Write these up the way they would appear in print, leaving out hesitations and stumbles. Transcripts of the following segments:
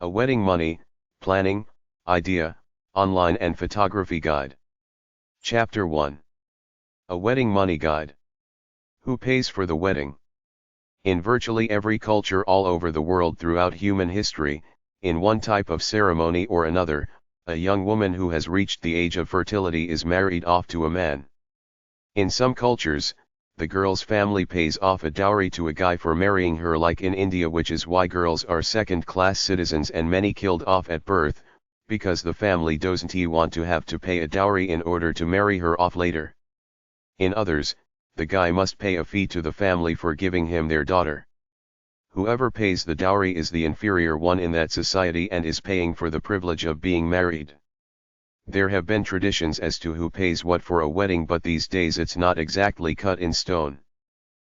A wedding money, planning, idea, online and photography guide. Chapter 1. A wedding money guide. Who pays for the wedding? In virtually every culture all over the world throughout human history, in one type of ceremony or another, a young woman who has reached the age of fertility is married off to a man. In some cultures, the girl's family pays off a dowry to a guy for marrying her, like in India, which is why girls are second-class citizens and many killed off at birth, because the family doesn't want to have to pay a dowry in order to marry her off later. In others, the guy must pay a fee to the family for giving him their daughter. Whoever pays the dowry is the inferior one in that society and is paying for the privilege of being married. There have been traditions as to who pays what for a wedding, but these days it's not exactly cut in stone.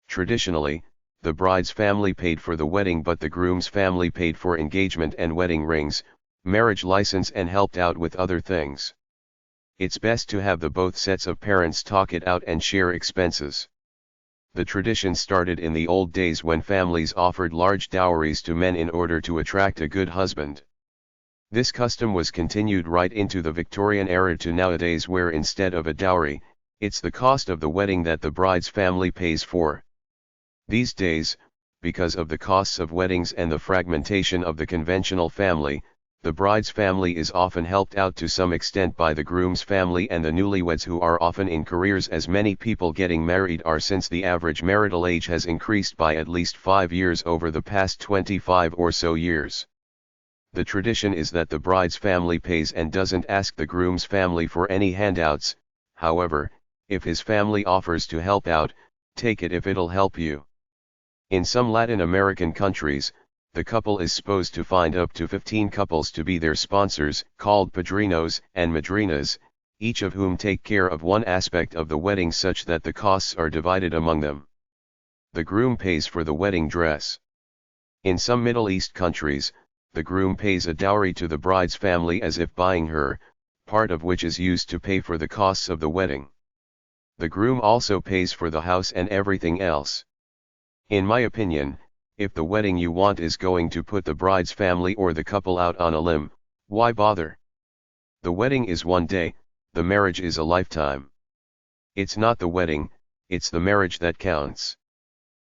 Traditionally, the bride's family paid for the wedding, but the groom's family paid for engagement and wedding rings, marriage license, and helped out with other things. It's best to have the both sets of parents talk it out and share expenses. The tradition started in the old days when families offered large dowries to men in order to attract a good husband. This custom was continued right into the Victorian era to nowadays, where instead of a dowry, it's the cost of the wedding that the bride's family pays for. These days, because of the costs of weddings and the fragmentation of the conventional family, the bride's family is often helped out to some extent by the groom's family and the newlyweds, who are often in careers, as many people getting married are, since the average marital age has increased by at least 5 years over the past 25 or so years. The tradition is that the bride's family pays and doesn't ask the groom's family for any handouts. However, if his family offers to help out, take it if it'll help you. In some Latin American countries, the couple is supposed to find up to 15 couples to be their sponsors, called padrinos and madrinas, each of whom take care of one aspect of the wedding such that the costs are divided among them. The groom pays for the wedding dress. In some Middle East countries, the groom pays a dowry to the bride's family as if buying her, part of which is used to pay for the costs of the wedding. The groom also pays for the house and everything else. In my opinion, if the wedding you want is going to put the bride's family or the couple out on a limb, why bother? The wedding is one day, the marriage is a lifetime. It's not the wedding, it's the marriage that counts.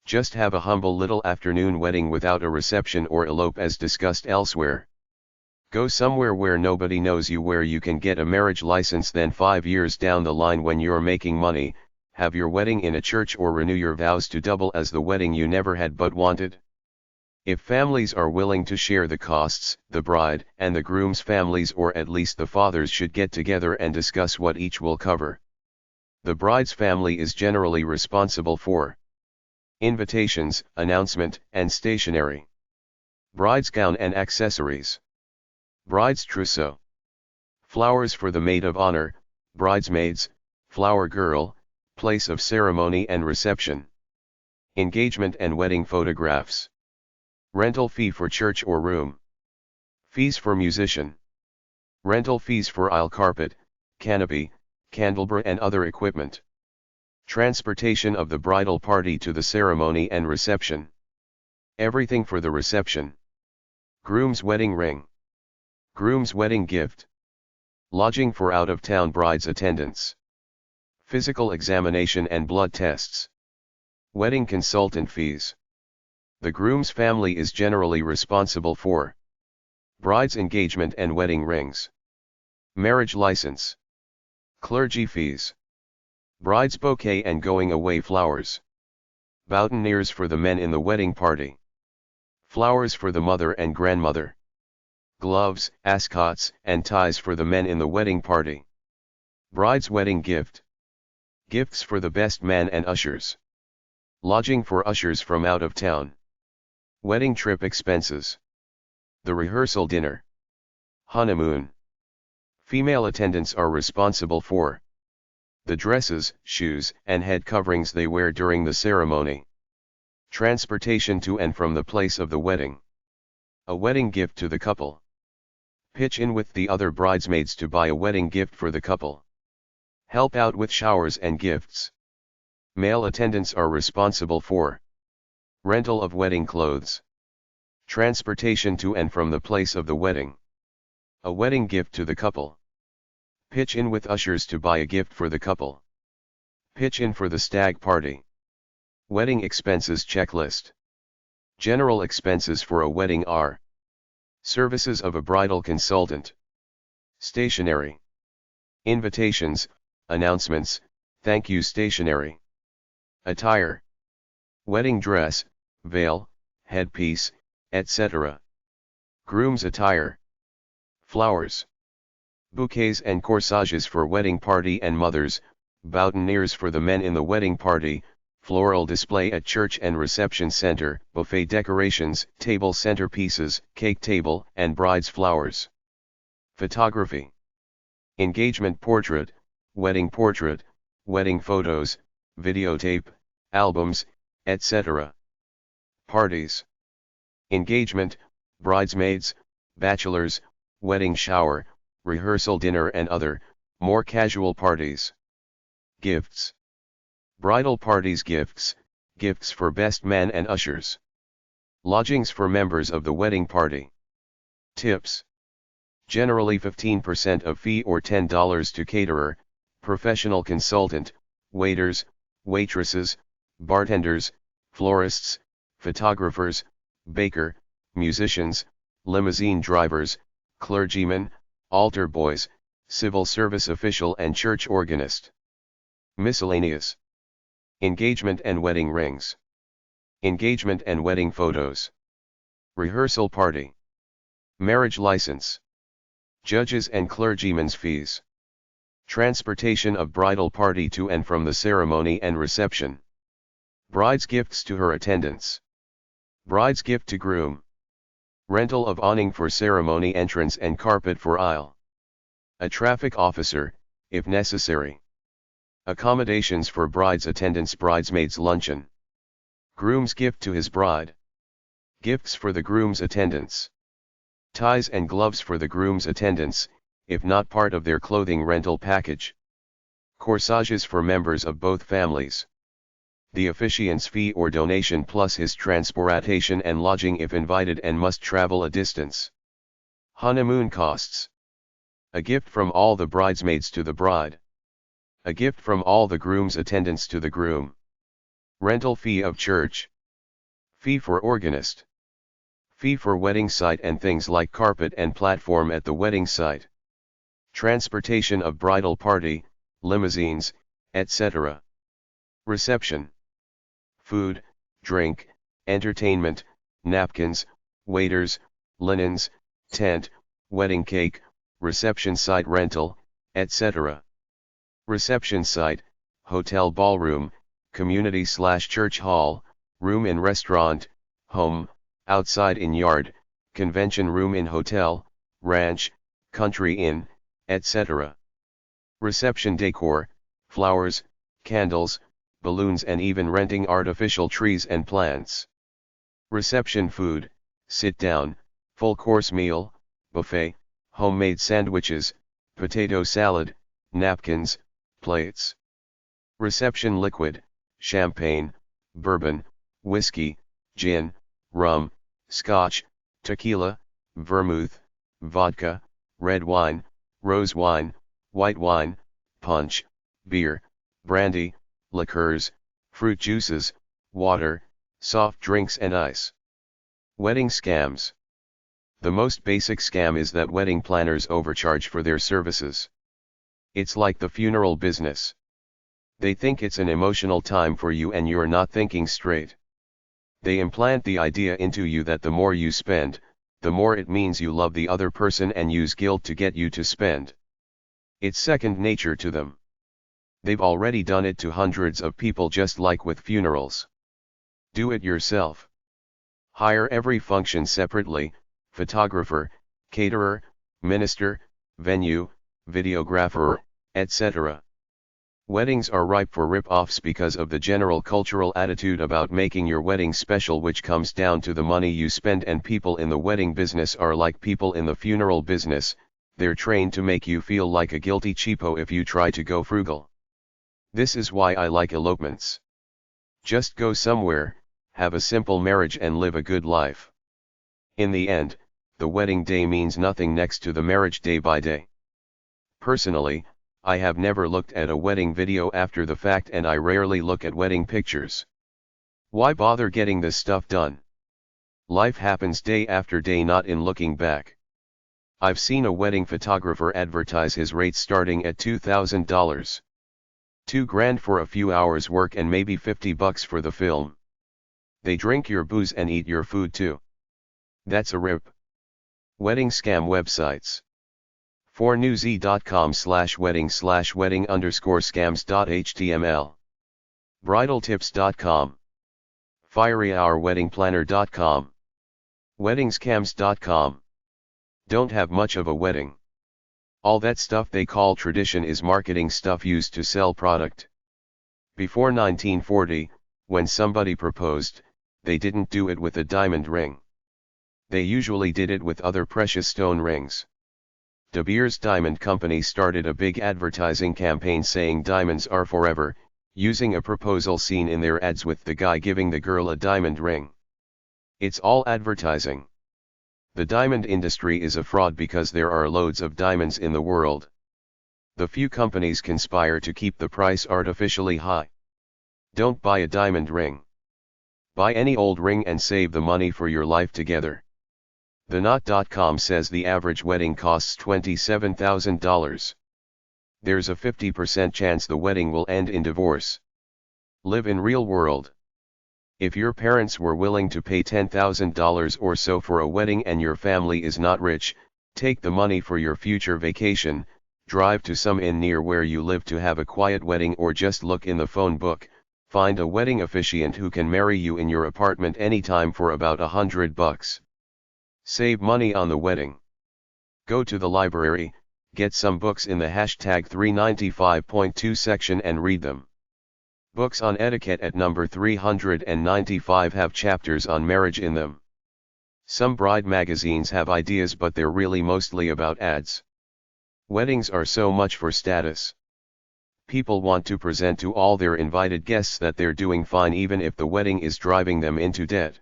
Just have a humble little afternoon wedding without a reception or elope as discussed elsewhere. Go somewhere where nobody knows you, where you can get a marriage license, then 5 years down the line when you're making money, have your wedding in a church or renew your vows to double as the wedding you never had but wanted. If families are willing to share the costs, the bride and the groom's families, or at least the fathers, should get together and discuss what each will cover. The bride's family is generally responsible for invitations, announcement, and stationery. Bride's gown and accessories. Bride's trousseau. Flowers for the maid of honor, bridesmaids, flower girl, place of ceremony and reception. Engagement and wedding photographs. Rental fee for church or room. Fees for musician. Rental fees for aisle carpet, canopy, candelabra and other equipment. Transportation of the bridal party to the ceremony and reception. Everything for the reception. Groom's wedding ring. Groom's wedding gift. Lodging for out-of-town bride's attendants. Physical examination and blood tests. Wedding consultant fees. The groom's family is generally responsible for bride's engagement and wedding rings. Marriage license. Clergy fees. Bride's bouquet and going away flowers. Boutonnieres for the men in the wedding party. Flowers for the mother and grandmother. Gloves, ascots, and ties for the men in the wedding party. Bride's wedding gift. Gifts for the best man and ushers. Lodging for ushers from out of town. Wedding trip expenses. The rehearsal dinner. Honeymoon. Female attendants are responsible for the dresses, shoes, and head coverings they wear during the ceremony. Transportation to and from the place of the wedding. A wedding gift to the couple. Pitch in with the other bridesmaids to buy a wedding gift for the couple. Help out with showers and gifts. Male attendants are responsible for rental of wedding clothes. Transportation to and from the place of the wedding. A wedding gift to the couple. Pitch in with ushers to buy a gift for the couple. Pitch in for the stag party. Wedding expenses checklist. General expenses for a wedding are: services of a bridal consultant, stationery, invitations, announcements, thank you stationery, attire, wedding dress, veil, headpiece, etc. Groom's attire, flowers, bouquets and corsages for wedding party and mothers, boutonnieres for the men in the wedding party, floral display at church and reception center, buffet decorations, table centerpieces, cake table, and bride's flowers. Photography. Engagement portrait, wedding photos, videotape, albums, etc. Parties. Engagement, bridesmaids, bachelors, wedding shower, rehearsal dinner and other, more casual parties. Gifts. Bridal parties gifts, gifts for best man and ushers. Lodgings for members of the wedding party. Tips. Generally 15% of fee or $10 to caterer, professional consultant, waiters, waitresses, bartenders, florists, photographers, baker, musicians, limousine drivers, clergymen, altar boys, civil service official and church organist. Miscellaneous. Engagement and wedding rings. Engagement and wedding photos. Rehearsal party. Marriage license. Judges and clergymen's fees. Transportation of bridal party to and from the ceremony and reception. Bride's gifts to her attendants. Bride's gift to groom. Rental of awning for ceremony entrance and carpet for aisle. A traffic officer, if necessary. Accommodations for bride's attendants, bridesmaids luncheon. Groom's gift to his bride. Gifts for the groom's attendants. Ties and gloves for the groom's attendants, if not part of their clothing rental package. Corsages for members of both families. The officiant's fee or donation plus his transportation and lodging if invited and must travel a distance. Honeymoon costs. A gift from all the bridesmaids to the bride. A gift from all the groom's attendants to the groom. Rental fee of church. Fee for organist. Fee for wedding site and things like carpet and platform at the wedding site. Transportation of bridal party, limousines, etc. Reception. Food, drink, entertainment, napkins, waiters, linens, tent, wedding cake, reception site rental, etc. Reception site, hotel ballroom, community/church hall, room in restaurant, home, outside in yard, convention room in hotel, ranch, country inn, etc. Reception decor, flowers, candles, balloons and even renting artificial trees and plants. Reception food, sit down, full course meal, buffet, homemade sandwiches, potato salad, napkins, plates. Reception liquid, champagne, bourbon, whiskey, gin, rum, scotch, tequila, vermouth, vodka, red wine, rose wine, white wine, punch, beer, brandy, liqueurs, fruit juices, water, soft drinks and ice. Wedding scams. The most basic scam is that wedding planners overcharge for their services. It's like the funeral business. They think it's an emotional time for you and you're not thinking straight. They implant the idea into you that the more you spend, the more it means you love the other person and use guilt to get you to spend. It's second nature to them. They've already done it to hundreds of people just like with funerals. Do it yourself. Hire every function separately, photographer, caterer, minister, venue, videographer, etc. Weddings are ripe for rip-offs because of the general cultural attitude about making your wedding special, which comes down to the money you spend, and people in the wedding business are like people in the funeral business, they're trained to make you feel like a guilty cheapo if you try to go frugal. This is why I like elopements. Just go somewhere, have a simple marriage and live a good life. In the end, the wedding day means nothing next to the marriage day by day. Personally, I have never looked at a wedding video after the fact, and I rarely look at wedding pictures. Why bother getting this stuff done? Life happens day after day, not in looking back. I've seen a wedding photographer advertise his rates starting at $2,000. $2,000 for a few hours work and maybe $50 for the film. They drink your booze and eat your food too. That's a rip. Wedding scam websites. 4newsy.com/wedding/wedding_scams.html. Bridaltips.com. FieryHourWeddingPlanner.com. WeddingScams.com. Don't have much of a wedding. All that stuff they call tradition is marketing stuff used to sell product. Before 1940, when somebody proposed, they didn't do it with a diamond ring. They usually did it with other precious stone rings. De Beers Diamond Company started a big advertising campaign saying diamonds are forever, using a proposal scene in their ads with the guy giving the girl a diamond ring. It's all advertising. The diamond industry is a fraud because there are loads of diamonds in the world. The few companies conspire to keep the price artificially high. Don't buy a diamond ring. Buy any old ring and save the money for your life together. TheKnot.com says the average wedding costs $27,000. There's a 50% chance the wedding will end in divorce. Live in real world. If your parents were willing to pay $10,000 or so for a wedding and your family is not rich, take the money for your future vacation, drive to some inn near where you live to have a quiet wedding, or just look in the phone book, find a wedding officiant who can marry you in your apartment anytime for about $100. Save money on the wedding. Go to the library, get some books in the #395.2 section and read them. Books on etiquette at number 395 have chapters on marriage in them. Some bride magazines have ideas, but they're really mostly about ads. Weddings are so much for status. People want to present to all their invited guests that they're doing fine even if the wedding is driving them into debt.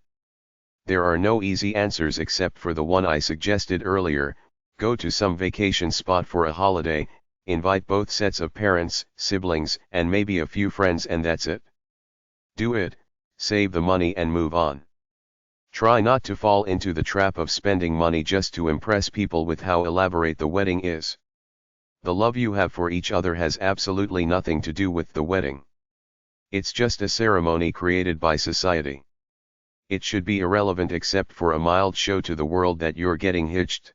There are no easy answers except for the one I suggested earlier: go to some vacation spot for a holiday, invite both sets of parents, siblings, and maybe a few friends, and that's it. Do it, save the money and move on. Try not to fall into the trap of spending money just to impress people with how elaborate the wedding is. The love you have for each other has absolutely nothing to do with the wedding. It's just a ceremony created by society. It should be irrelevant except for a mild show to the world that you're getting hitched.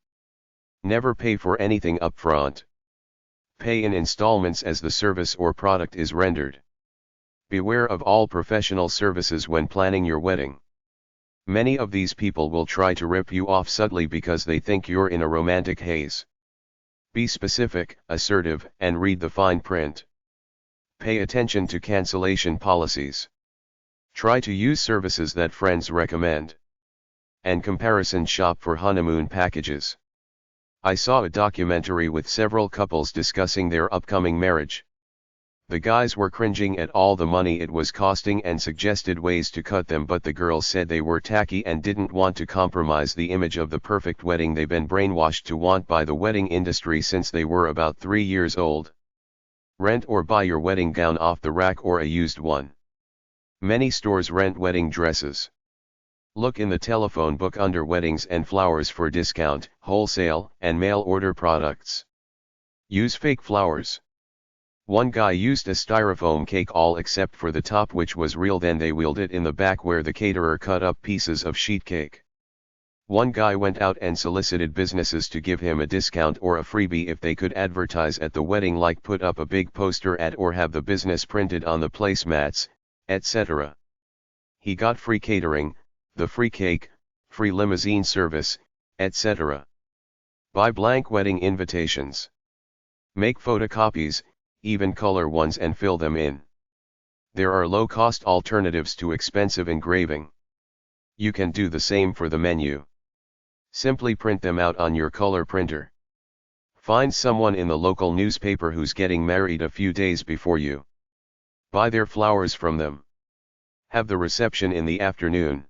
Never pay for anything up front. Pay in installments as the service or product is rendered. Beware of all professional services when planning your wedding. Many of these people will try to rip you off subtly because they think you're in a romantic haze. Be specific, assertive, and read the fine print. Pay attention to cancellation policies. Try to use services that friends recommend. And comparison shop for honeymoon packages. I saw a documentary with several couples discussing their upcoming marriage. The guys were cringing at all the money it was costing and suggested ways to cut them, but the girls said they were tacky and didn't want to compromise the image of the perfect wedding they've been brainwashed to want by the wedding industry since they were about 3 years old. Rent or buy your wedding gown off the rack or a used one. Many stores rent wedding dresses. Look in the telephone book under weddings and flowers for discount, wholesale, and mail order products. Use fake flowers. One guy used a styrofoam cake all except for the top, which was real, then they wheeled it in the back where the caterer cut up pieces of sheet cake. One guy went out and solicited businesses to give him a discount or a freebie if they could advertise at the wedding, like put up a big poster ad or have the business printed on the placemats, etc. He got free catering, the free cake, free limousine service, etc. Buy blank wedding invitations. Make photocopies, even color ones, and fill them in. There are low-cost alternatives to expensive engraving. You can do the same for the menu. Simply print them out on your color printer. Find someone in the local newspaper who's getting married a few days before you. Buy their flowers from them. Have the reception in the afternoon.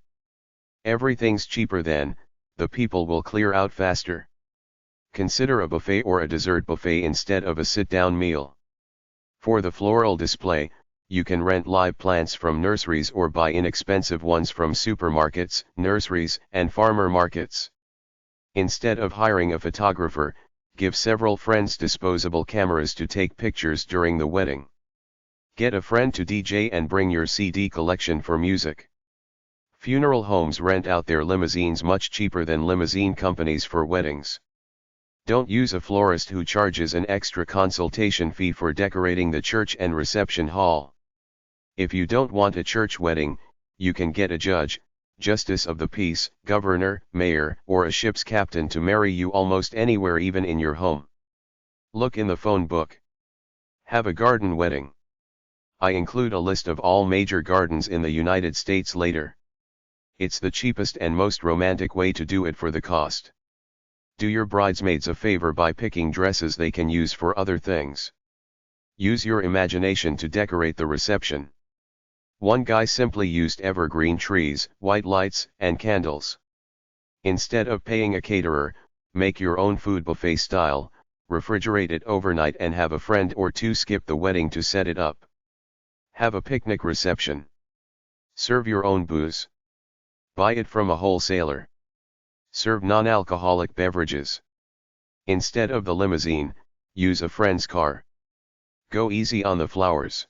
Everything's cheaper then, the people will clear out faster. Consider a buffet or a dessert buffet instead of a sit-down meal. For the floral display, you can rent live plants from nurseries or buy inexpensive ones from supermarkets, nurseries, and farmer markets. Instead of hiring a photographer, give several friends disposable cameras to take pictures during the wedding. Get a friend to DJ and bring your CD collection for music. Funeral homes rent out their limousines much cheaper than limousine companies for weddings. Don't use a florist who charges an extra consultation fee for decorating the church and reception hall. If you don't want a church wedding, you can get a judge, justice of the peace, governor, mayor, or a ship's captain to marry you almost anywhere, even in your home. Look in the phone book. Have a garden wedding. I include a list of all major gardens in the United States later. It's the cheapest and most romantic way to do it for the cost. Do your bridesmaids a favor by picking dresses they can use for other things. Use your imagination to decorate the reception. One guy simply used evergreen trees, white lights, and candles. Instead of paying a caterer, make your own food buffet style, refrigerate it overnight and have a friend or two skip the wedding to set it up. Have a picnic reception. Serve your own booze. Buy it from a wholesaler. Serve non-alcoholic beverages. Instead of the limousine, use a friend's car. Go easy on the flowers.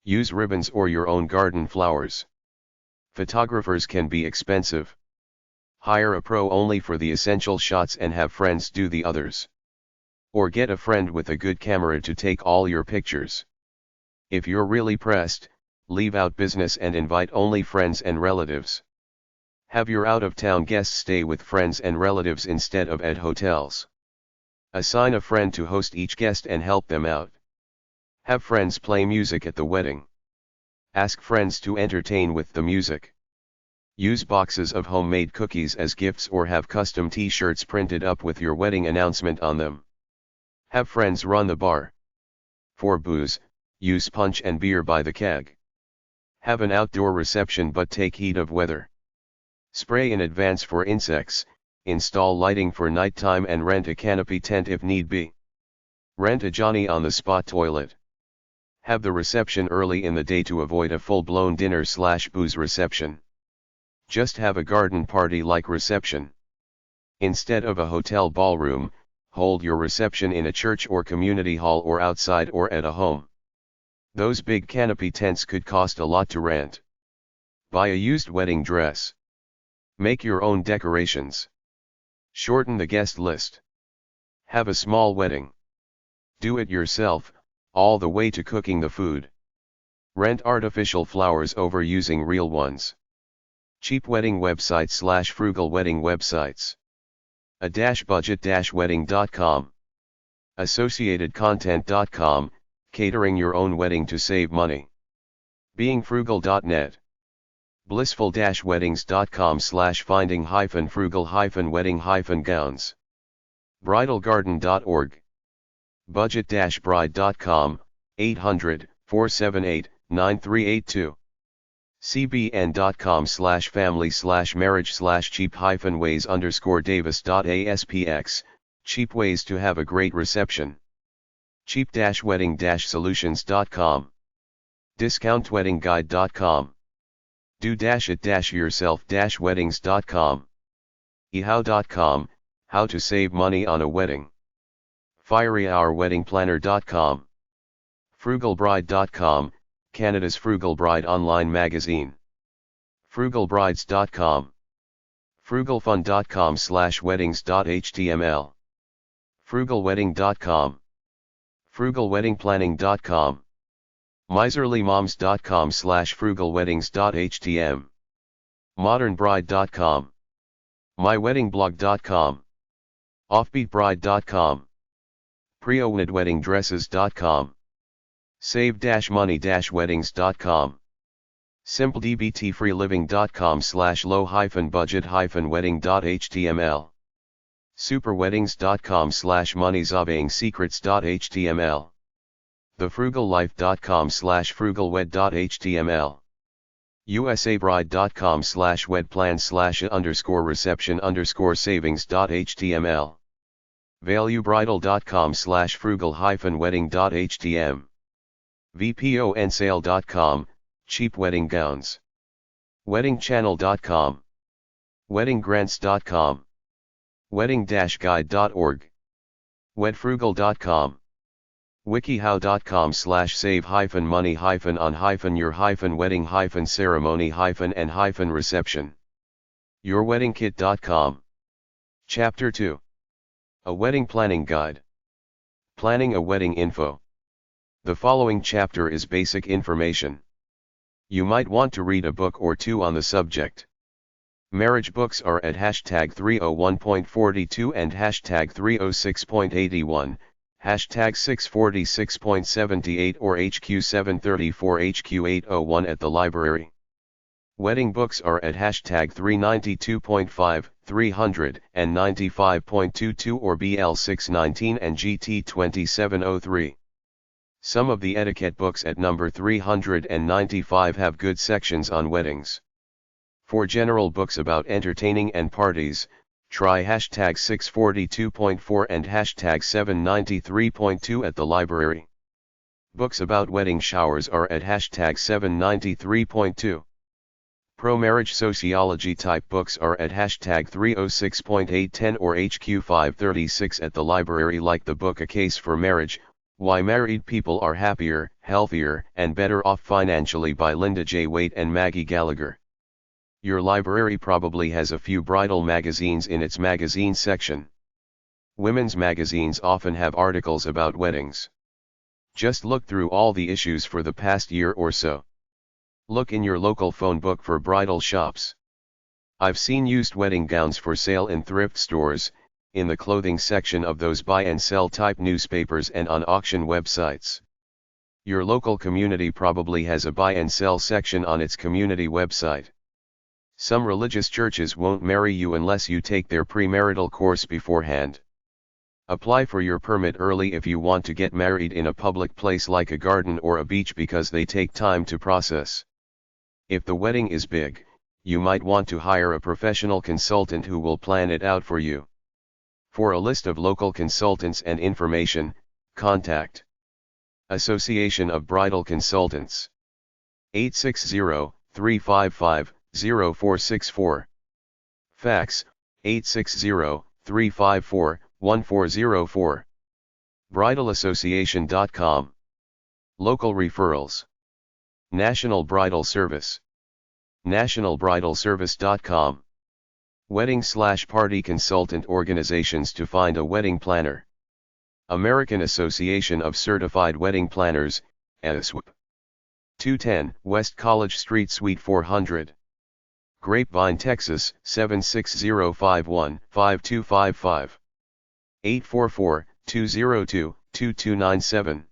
Use ribbons or your own garden flowers. Photographers can be expensive. Hire a pro only for the essential shots and have friends do the others. Or get a friend with a good camera to take all your pictures. If you're really pressed, leave out business and invite only friends and relatives. Have your out-of-town guests stay with friends and relatives instead of at hotels. Assign a friend to host each guest and help them out. Have friends play music at the wedding. Ask friends to entertain with the music. Use boxes of homemade cookies as gifts or have custom t-shirts printed up with your wedding announcement on them. Have friends run the bar. For booze, use punch and beer by the keg. Have an outdoor reception but take heed of weather. Spray in advance for insects, install lighting for nighttime and rent a canopy tent if need be. Rent a Johnny-on-the-spot toilet. Have the reception early in the day to avoid a full-blown dinner/booze reception. Just have a garden party-like reception. Instead of a hotel ballroom, hold your reception in a church or community hall or outside or at a home. Those big canopy tents could cost a lot to rent. Buy a used wedding dress. Make your own decorations. Shorten the guest list. Have a small wedding. Do it yourself, all the way to cooking the food. Rent artificial flowers over using real ones. Cheap wedding websites / frugal wedding websites. A-budget-wedding.com. Associatedcontent.com, catering your own wedding to save money. Beingfrugal.net. Blissful-weddings.com / finding-frugal-wedding-gowns. Bridalgarden.org. Budget-bride.com, 800-478-9382. cbn.com / family / marriage / cheap-ways_davis.aspx, cheap ways to have a great reception. cheap-wedding-solutions.com. discountweddingguide.com. do-it-yourself-weddings.com. ehow.com, how to save money on a wedding. fieryhourweddingplanner.com. frugalbride.com, Canada's Frugal Bride online magazine. frugalbrides.com. frugalfun.com / weddings.html. frugalwedding.com. frugalweddingplanning.com. miserlymoms.com / frugalweddings.htm. modernbride.com. myweddingblog.com. offbeatbride.com. preowedweddingdresses.com. save-money-weddings.com. simpledbtfreeliving.com / low-budget-wedding.html. superweddings.com / moneyzabaingsecrets.html. thefrugallife.com / frugalwed.html. usabride.com/wedplan/a_reception_savings.html valuebridal.com/frugal-wedding.htm vponsale.com, cheap wedding gowns. weddingchannel.com weddinggrants.com wedding-guide.org wedfrugal.com wikihow.com/save-money-on-your-wedding-ceremony-and-reception yourweddingkit.com. Chapter 2. A Wedding Planning Guide. Planning a Wedding Info. The following chapter is basic information. You might want to read a book or two on the subject. Marriage books are at #301.42 and #306.81, #646.78 or HQ734 HQ801 at the library. Wedding books are at #392.5, 395.22 or BL619 and GT2703. Some of the etiquette books at number 395 have good sections on weddings. For general books about entertaining and parties, try #642.4 and #793.2 at the library. Books about wedding showers are at #793.2. Pro-marriage sociology type books are at #306.810 or HQ536 at the library, like the book A Case for Marriage, Why Married People Are Happier, Healthier, and Better Off Financially by Linda J. Waite and Maggie Gallagher. Your library probably has a few bridal magazines in its magazine section. Women's magazines often have articles about weddings. Just look through all the issues for the past year or so. Look in your local phone book for bridal shops. I've seen used wedding gowns for sale in thrift stores, in the clothing section of those buy and sell type newspapers, and on auction websites. Your local community probably has a buy and sell section on its community website. Some religious churches won't marry you unless you take their premarital course beforehand. Apply for your permit early if you want to get married in a public place like a garden or a beach, because they take time to process. If the wedding is big, you might want to hire a professional consultant who will plan it out for you. For a list of local consultants and information, contact Association of Bridal Consultants. 860-355-0464. Fax, 860-354-1404. Bridalassociation.com. Local referrals. National Bridal Service. nationalbridalservice.com. Wedding/party consultant organizations to find a wedding planner. American Association of Certified Wedding Planners, ASWP. 210 West College Street, Suite 400. Grapevine, Texas, 76051-5255. 844-202-2297.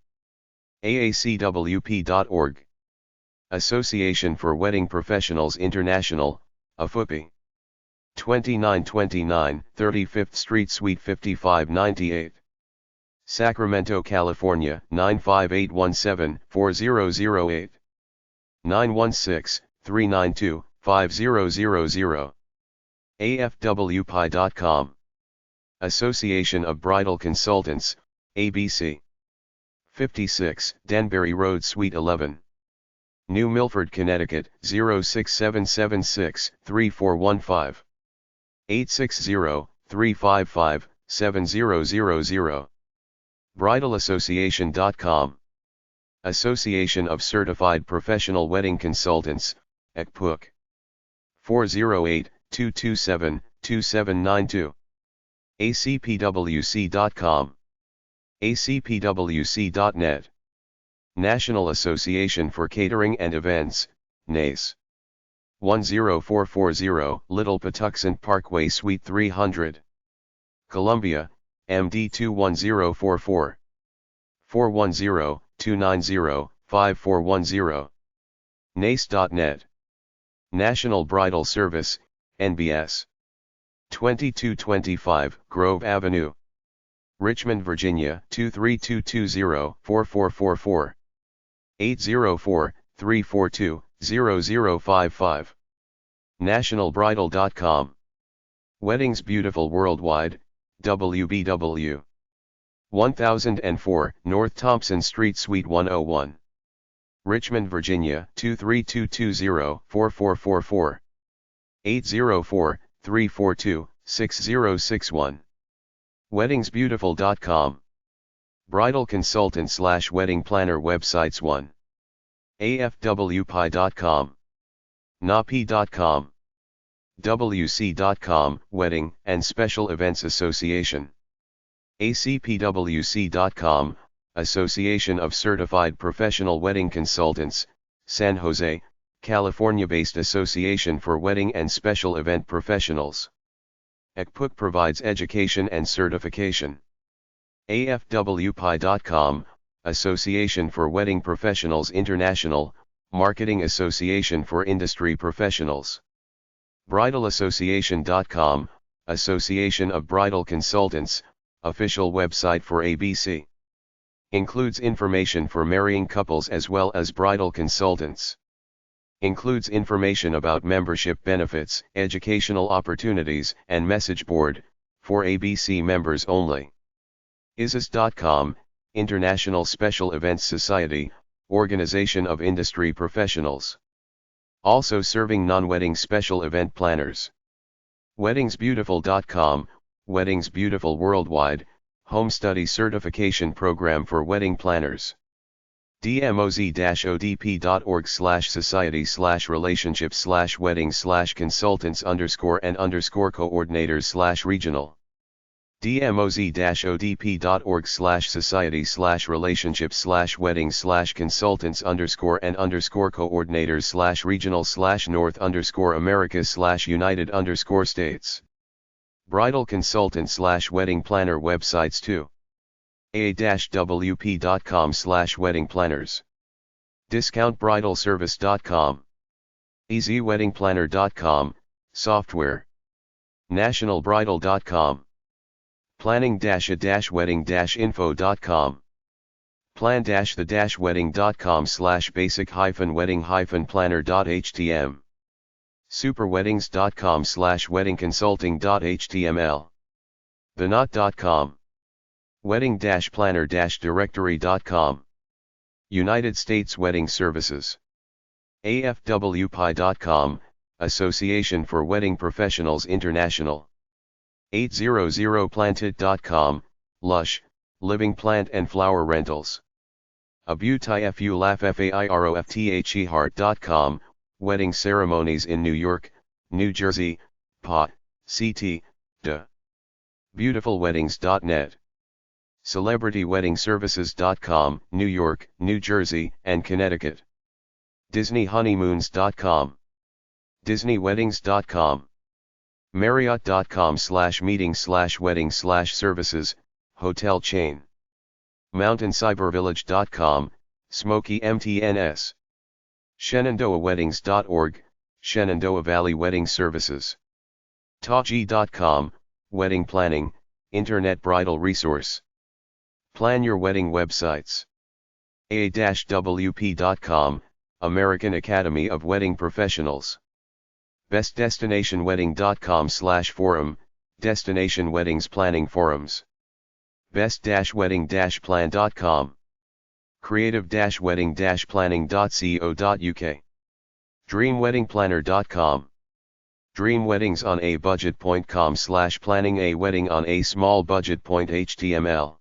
AACWP.org. Association for Wedding Professionals International, AFWP. 2929 35th Street, Suite 5598. Sacramento, California, 95817-4008. 916-392-5000. AFWPI.com. Association of Bridal Consultants, ABC. 56 Danbury Road, Suite 11. New Milford, Connecticut, 06776-3415. 860-355-7000. Bridalassociation.com. Association of Certified Professional Wedding Consultants, epub. 408-227-2792. acpwc.com. acpwc.net. National Association for Catering and Events, NACE. 10440 Little Patuxent Parkway, Suite 300. Columbia, MD 21044. 410-290-5410. NACE.net. National Bridal Service, NBS. 2225 Grove Avenue. Richmond, Virginia, 23220-4444. 804-342-0000. 0055. Nationalbridal.com. Weddings Beautiful Worldwide, WBW. 1004 North Thompson Street Suite 101. Richmond, Virginia 23220-4444. 804-342-6061. Weddingsbeautiful.com. Bridal consultant / wedding planner websites 1. afwpi.com. napi.com. wc.com, Wedding and Special Events Association. acpwc.com, Association of Certified Professional Wedding Consultants, San Jose, California-based association for wedding and special event professionals. epub provides education and certification. afwpi.com, Association for Wedding Professionals International, Marketing Association for Industry Professionals. bridalassociation.com, Association of Bridal Consultants, official website for ABC. Includes information for marrying couples as well as bridal consultants. Includes information about membership benefits, educational opportunities, and message board, for ABC members only. ISIS.com, International Special Events Society, organization of industry professionals. Also serving non-wedding special event planners. Weddingsbeautiful.com, Weddings Beautiful Worldwide, home study certification program for wedding planners. dmoz-odp.org/society/weddings/consultants_and_coordinators/regional. dmoz-odp.org/society/weddings/consultants_and_coordinators/regional/north_americas/united_states. Bridal consultant / wedding planner websites 2. a-wp.com/wedding planners. discountbridalservice.com. easyweddingplanner.com, software. nationalbridal.com. planning-a-wedding-info.com. plan-the-wedding.com/basic-wedding-planner.htm. superweddings.com/weddingconsulting.html. theknot.com. wedding-planner-directory.com. United States Wedding Services. afwpi.com, Association for Wedding Professionals International. 800planted.com, Lush, living plant and flower rentals. abutifuLafFairoftheheart.com, wedding ceremonies in New York, New Jersey, PA, CT, DA. beautifulweddings.net. CelebrityWeddingServices.com, New York, New Jersey, and Connecticut. DisneyHoneymoons.com. DisneyWeddings.com. Marriott.com/meeting/wedding/services, hotel chain. MountainCyberVillage.com, Smoky MTNS. ShenandoahWeddings.org, Shenandoah Valley Wedding Services. Taji.com, wedding planning, internet bridal resource. Plan your wedding websites. a-wp.com, American Academy of Wedding Professionals. bestdestinationwedding.com/forum, destination weddings planning forums. best-wedding-plan.com. creative-wedding-planning.co.uk. dreamweddingplanner.com. dreamweddingsonaBudget.com/planning a wedding on a small budget. HTML.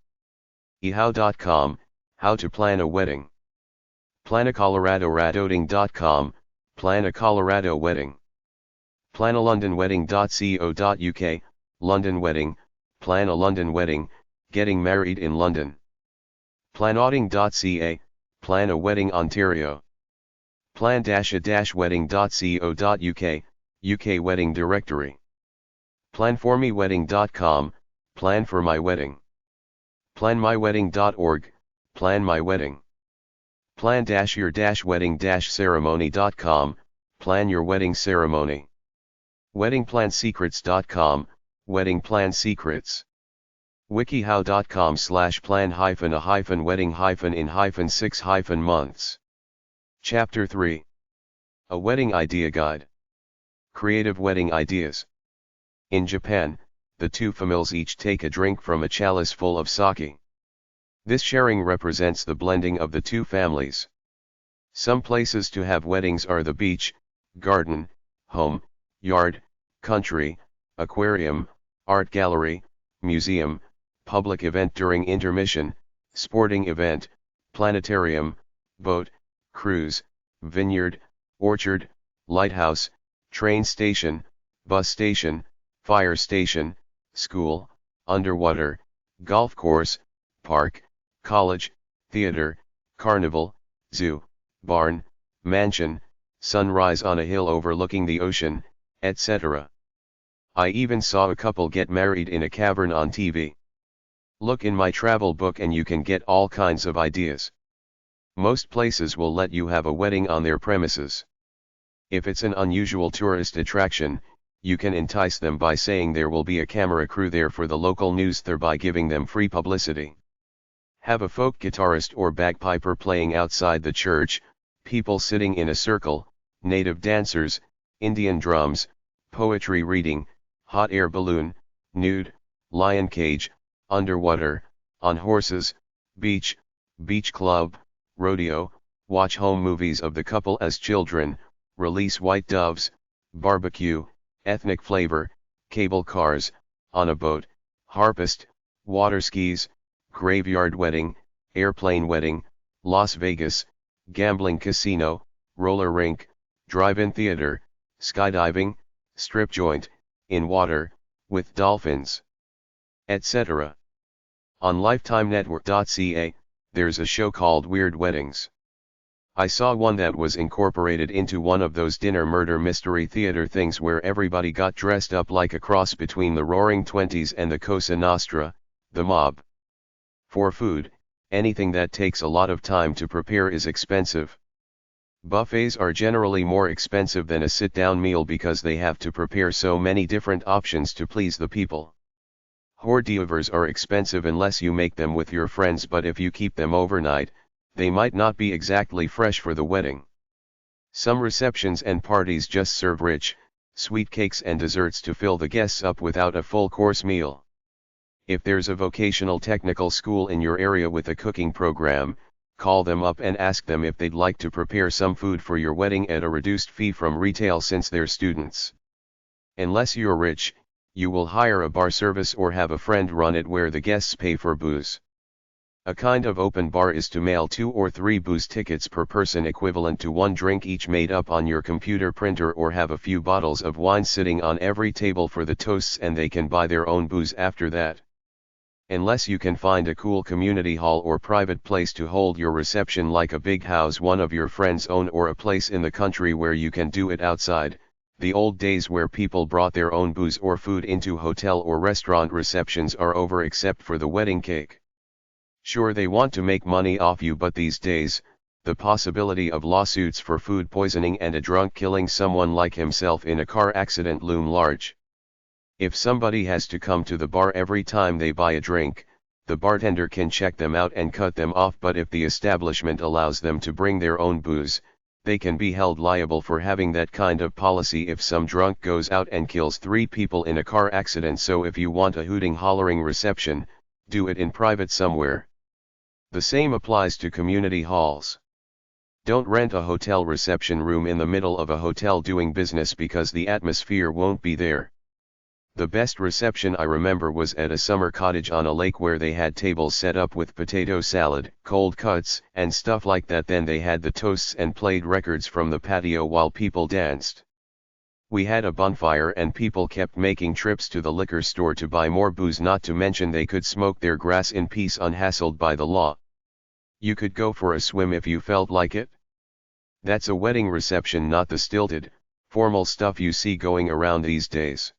ehow.com, how to plan a wedding. planacoloradoradoting.com, plan a Colorado wedding. planalondonwedding.co.uk, London wedding, plan a London wedding, getting married in London. planouting.ca, plan a wedding Ontario. plan-a-wedding.co.uk, UK wedding directory. planformewedding.com, plan for my wedding. planmywedding.org, plan my wedding. plan-your-wedding-ceremony.com, plan your wedding ceremony. weddingplansecrets.com, wedding plan secrets. wikihow.com/plan-a-wedding-in-6-months. Chapter 3. A wedding idea guide. Creative wedding ideas. In Japan, the two families each take a drink from a chalice full of sake. This sharing represents the blending of the two families. Some places to have weddings are the beach, garden, home, yard, country, aquarium, art gallery, museum, public event during intermission, sporting event, planetarium, boat, cruise, vineyard, orchard, lighthouse, train station, bus station, fire station, school, underwater, golf course, park, college, theater, carnival, zoo, barn, mansion, sunrise on a hill overlooking the ocean, etc. I even saw a couple get married in a cavern on TV. Look in my travel book and you can get all kinds of ideas. Most places will let you have a wedding on their premises. If it's an unusual tourist attraction, you can entice them by saying there will be a camera crew there for the local news, thereby giving them free publicity. Have a folk guitarist or bagpiper playing outside the church, people sitting in a circle, native dancers, Indian drums, poetry reading, hot air balloon, nude, lion cage, underwater, on horses, beach club, rodeo, watch home movies of the couple as children, release white doves, barbecue, ethnic flavor, cable cars, on a boat, harpist, water skis, graveyard wedding, airplane wedding, Las Vegas, gambling casino, roller rink, drive-in theater, skydiving, strip joint, in water, with dolphins, etc. On lifetimenetwork.ca, there's a show called Weird Weddings. I saw one that was incorporated into one of those dinner murder mystery theater things where everybody got dressed up like a cross between the Roaring Twenties and the Cosa Nostra, the mob. For food, anything that takes a lot of time to prepare is expensive. Buffets are generally more expensive than a sit-down meal because they have to prepare so many different options to please the people. Hors d'oeuvres are expensive unless you make them with your friends, but if you keep them overnight, they might not be exactly fresh for the wedding. Some receptions and parties just serve rich, sweet cakes and desserts to fill the guests up without a full-course meal. If there's a vocational technical school in your area with a cooking program, call them up and ask them if they'd like to prepare some food for your wedding at a reduced fee from retail since they're students. Unless you're rich, you will hire a bar service or have a friend run it where the guests pay for booze. A kind of open bar is to mail 2 or 3 booze tickets per person equivalent to 1 drink each made up on your computer printer, or have a few bottles of wine sitting on every table for the toasts and they can buy their own booze after that. Unless you can find a cool community hall or private place to hold your reception like a big house one of your friends own, or a place in the country where you can do it outside, the old days where people brought their own booze or food into hotel or restaurant receptions are over, except for the wedding cake. Sure, they want to make money off you, but these days, the possibility of lawsuits for food poisoning and a drunk killing someone like himself in a car accident loom large. If somebody has to come to the bar every time they buy a drink, the bartender can check them out and cut them off, but if the establishment allows them to bring their own booze, they can be held liable for having that kind of policy if some drunk goes out and kills 3 people in a car accident. So if you want a hooting hollering reception, do it in private somewhere. The same applies to community halls. Don't rent a hotel reception room in the middle of a hotel doing business because the atmosphere won't be there. The best reception I remember was at a summer cottage on a lake where they had tables set up with potato salad, cold cuts, and stuff like that. Then they had the toasts and played records from the patio while people danced. We had a bonfire and people kept making trips to the liquor store to buy more booze, not to mention they could smoke their grass in peace unhassled by the law. You could go for a swim if you felt like it. That's a wedding reception, not the stilted, formal stuff you see going around these days.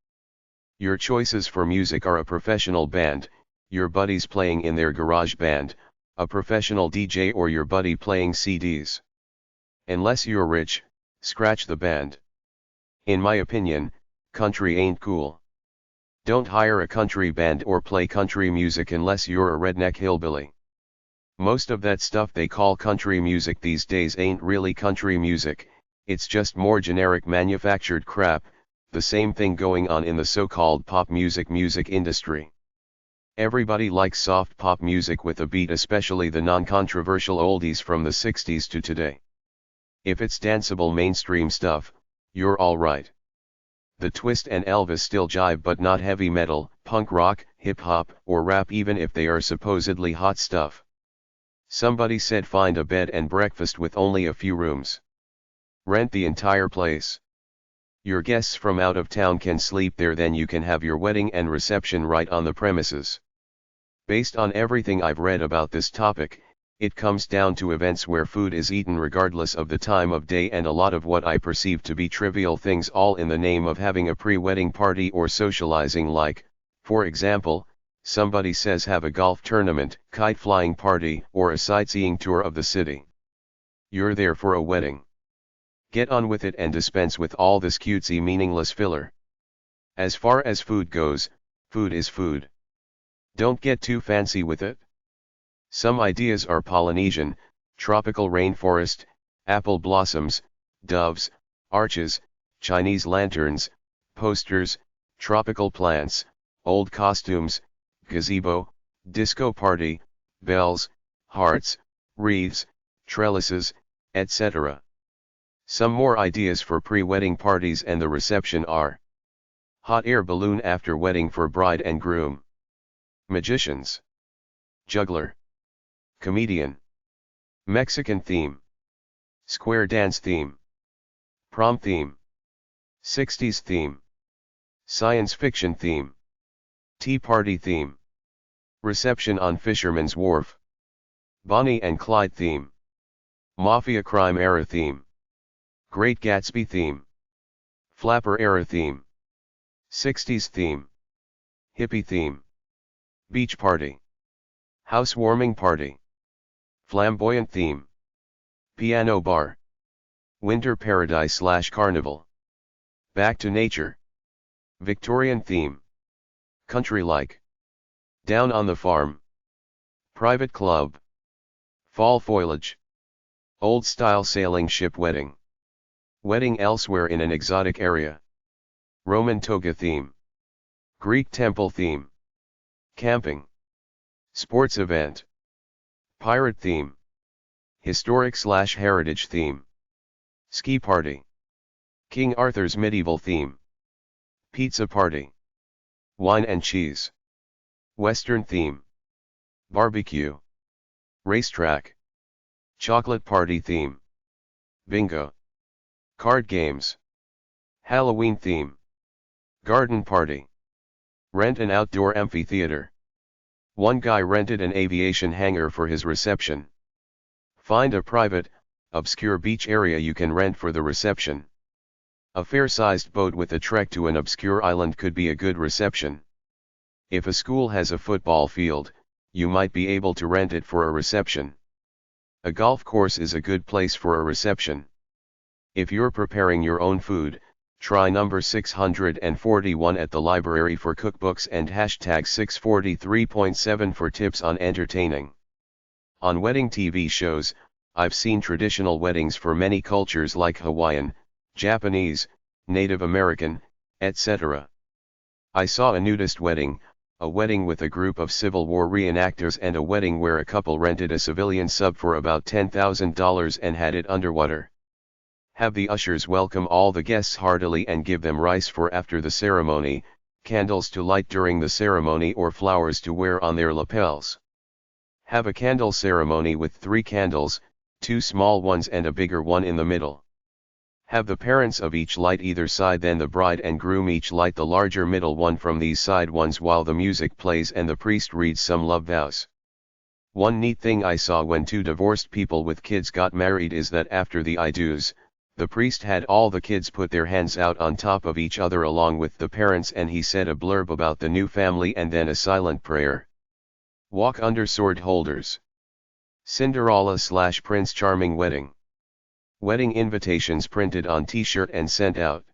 Your choices for music are a professional band, your buddies playing in their garage band, a professional DJ, or your buddy playing CDs. Unless you're rich, scratch the band. In my opinion, country ain't cool. Don't hire a country band or play country music unless you're a redneck hillbilly. Most of that stuff they call country music these days ain't really country music, It's just more generic manufactured crap, the same thing going on in the so-called pop music industry. Everybody likes soft pop music with a beat, especially the non-controversial oldies from the 60s to today. If it's danceable mainstream stuff, you're alright. The Twist and Elvis still jive, but not heavy metal, punk rock, hip-hop, or rap, even if they are supposedly hot stuff. Somebody said find a bed and breakfast with only a few rooms. Rent the entire place. Your guests from out of town can sleep there, then you can have your wedding and reception right on the premises. Based on everything I've read about this topic, it comes down to events where food is eaten regardless of the time of day, and a lot of what I perceive to be trivial things, all in the name of having a pre-wedding party or socializing, like, for example, somebody says have a golf tournament, kite flying party, or a sightseeing tour of the city. You're there for a wedding. Get on with it and dispense with all this cutesy meaningless filler. As far as food goes, food is food. Don't get too fancy with it. Some ideas are Polynesian, tropical rainforest, apple blossoms, doves, arches, Chinese lanterns, posters, tropical plants, old costumes, gazebo, disco party, bells, hearts, wreaths, trellises, etc. Some more ideas for pre-wedding parties and the reception are: hot air balloon after wedding for bride and groom, magicians, juggler, comedian, Mexican theme, square dance theme, prom theme, 60s theme, science fiction theme, tea party theme, reception on Fisherman's Wharf, Bonnie and Clyde theme, mafia crime era theme, Great Gatsby theme, flapper era theme, 60s theme, hippie theme, beach party, housewarming party, flamboyant theme, piano bar, winter paradise/carnival, back to nature, Victorian theme, country-like, down on the farm, private club, fall foliage, old-style sailing ship wedding, wedding elsewhere in an exotic area, Roman toga theme, Greek temple theme, camping, sports event, pirate theme, historic/heritage theme, ski party, King Arthur's medieval theme, pizza party, wine and cheese, western theme, barbecue, racetrack, chocolate party theme, bingo, card games, Halloween theme, garden party, rent an outdoor amphitheater. One guy rented an aviation hangar for his reception. Find a private, obscure beach area you can rent for the reception. A fair-sized boat with a trek to an obscure island could be a good reception. If a school has a football field, you might be able to rent it for a reception. A golf course is a good place for a reception. If you're preparing your own food, try number 641 at the library for cookbooks and hashtag 643.7 for tips on entertaining. On wedding TV shows, I've seen traditional weddings for many cultures like Hawaiian, Japanese, Native American, etc. I saw a nudist wedding, a wedding with a group of Civil War reenactors, and a wedding where a couple rented a civilian sub for about $10,000 and had it underwater. Have the ushers welcome all the guests heartily and give them rice for after the ceremony, candles to light during the ceremony, or flowers to wear on their lapels. Have a candle ceremony with 3 candles, 2 small ones and a bigger one in the middle. Have the parents of each light either side, then the bride and groom each light the larger middle one from these side ones while the music plays and the priest reads some love vows. One neat thing I saw when 2 divorced people with kids got married is that after the I do's, the priest had all the kids put their hands out on top of each other along with the parents, and he said a blurb about the new family and then a silent prayer. Walk under sword holders. Cinderella/Prince Charming wedding. Wedding invitations printed on t-shirt and sent out.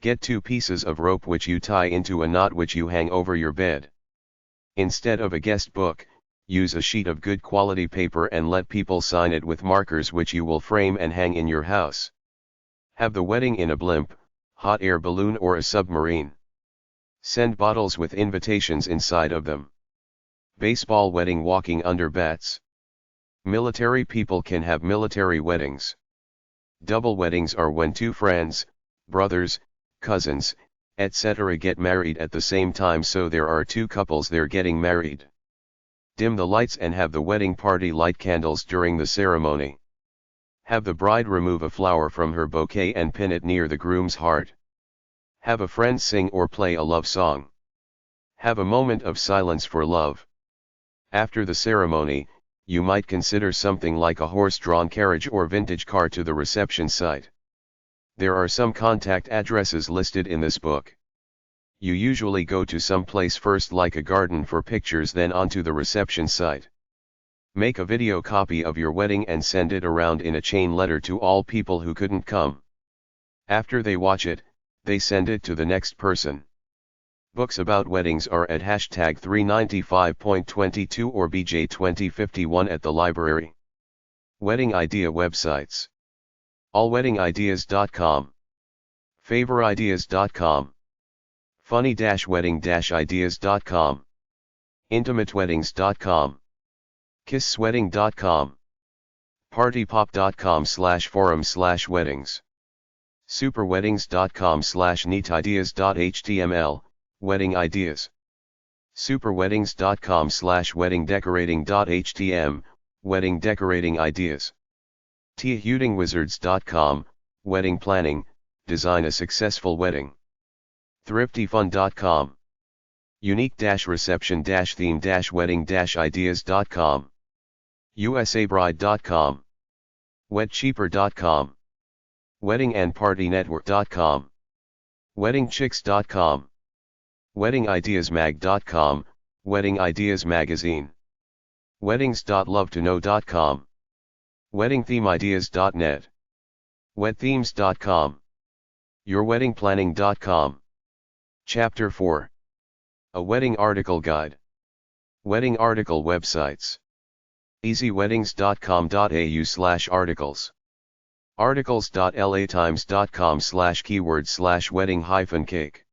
Get 2 pieces of rope which you tie into a knot which you hang over your bed. Instead of a guest book, use a sheet of good quality paper and let people sign it with markers which you will frame and hang in your house. Have the wedding in a blimp, hot air balloon or a submarine. Send bottles with invitations inside of them. Baseball wedding walking under bats. Military people can have military weddings. Double weddings are when two friends, brothers, cousins, etc. get married at the same time, so there are two couples there getting married. Dim the lights and have the wedding party light candles during the ceremony. Have the bride remove a flower from her bouquet and pin it near the groom's heart. Have a friend sing or play a love song. Have a moment of silence for love. After the ceremony, you might consider something like a horse-drawn carriage or vintage car to the reception site. There are some contact addresses listed in this book. You usually go to some place first, like a garden, for pictures, then onto the reception site. Make a video copy of your wedding and send it around in a chain letter to all people who couldn't come. After they watch it, they send it to the next person. Books about weddings are at hashtag 395.22 or BJ 2051 at the library. Wedding idea websites: allweddingideas.com, favorideas.com, funny-wedding-ideas.com, intimateweddings.com, kisswedding.com, partypop.com/forum/weddings, superweddings.com/neatideas.html, wedding ideas, superweddings.com/weddingdecorating.htm, wedding decorating ideas, teahudingwizards.com, wedding planning, design a successful wedding, thriftyfun.com, unique-reception-theme-wedding-ideas.com, usabride.com, wedcheaper.com, weddingandpartynetwork.com, weddingchicks.com, weddingideasmag.com, Wedding Ideas Magazine, weddings.lovetoknow.com, weddingthemeideas.net, wedthemes.com, yourweddingplanning.com. Chapter 4. A Wedding Article Guide. Wedding Article Websites: easyweddings.com.au/articles, articles.latimes.com/keyword/wedding-cake,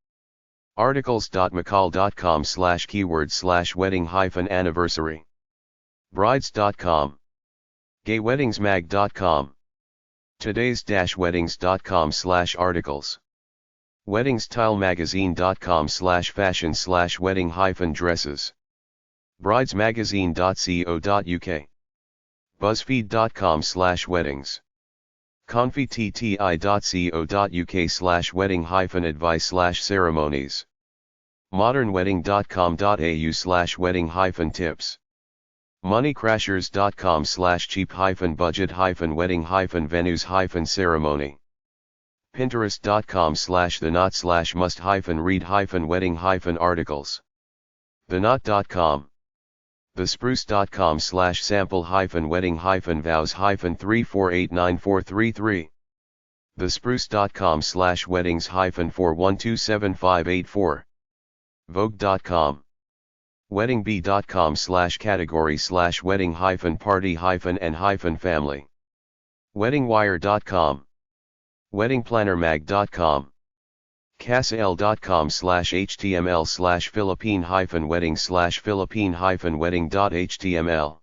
articles.mccall.com/keyword/wedding-anniversary, brides.com, gayweddingsmag.com, todays-weddings.com/articles, weddingstylemagazine.com/fashion/wedding-dresses, bridesmagazine.co.uk, buzzfeed.com/weddings, confiti.co.uk/wedding-advice/ceremonies, modernwedding.com.au/wedding-tips, moneycrashers.com/cheap-budget-wedding-venues-ceremony, pinterest.com/thenot/must-read-wedding-articles, thenot.com, thespruce.com/sample-wedding-vows-34894333, thespruce.com/weddings-41275884, vogue.com, weddingbee.com/category/wedding-party-and-family, weddingwire.com, weddingplannermag.com, casal.com/html/philippine-wedding/philippine-wedding.html,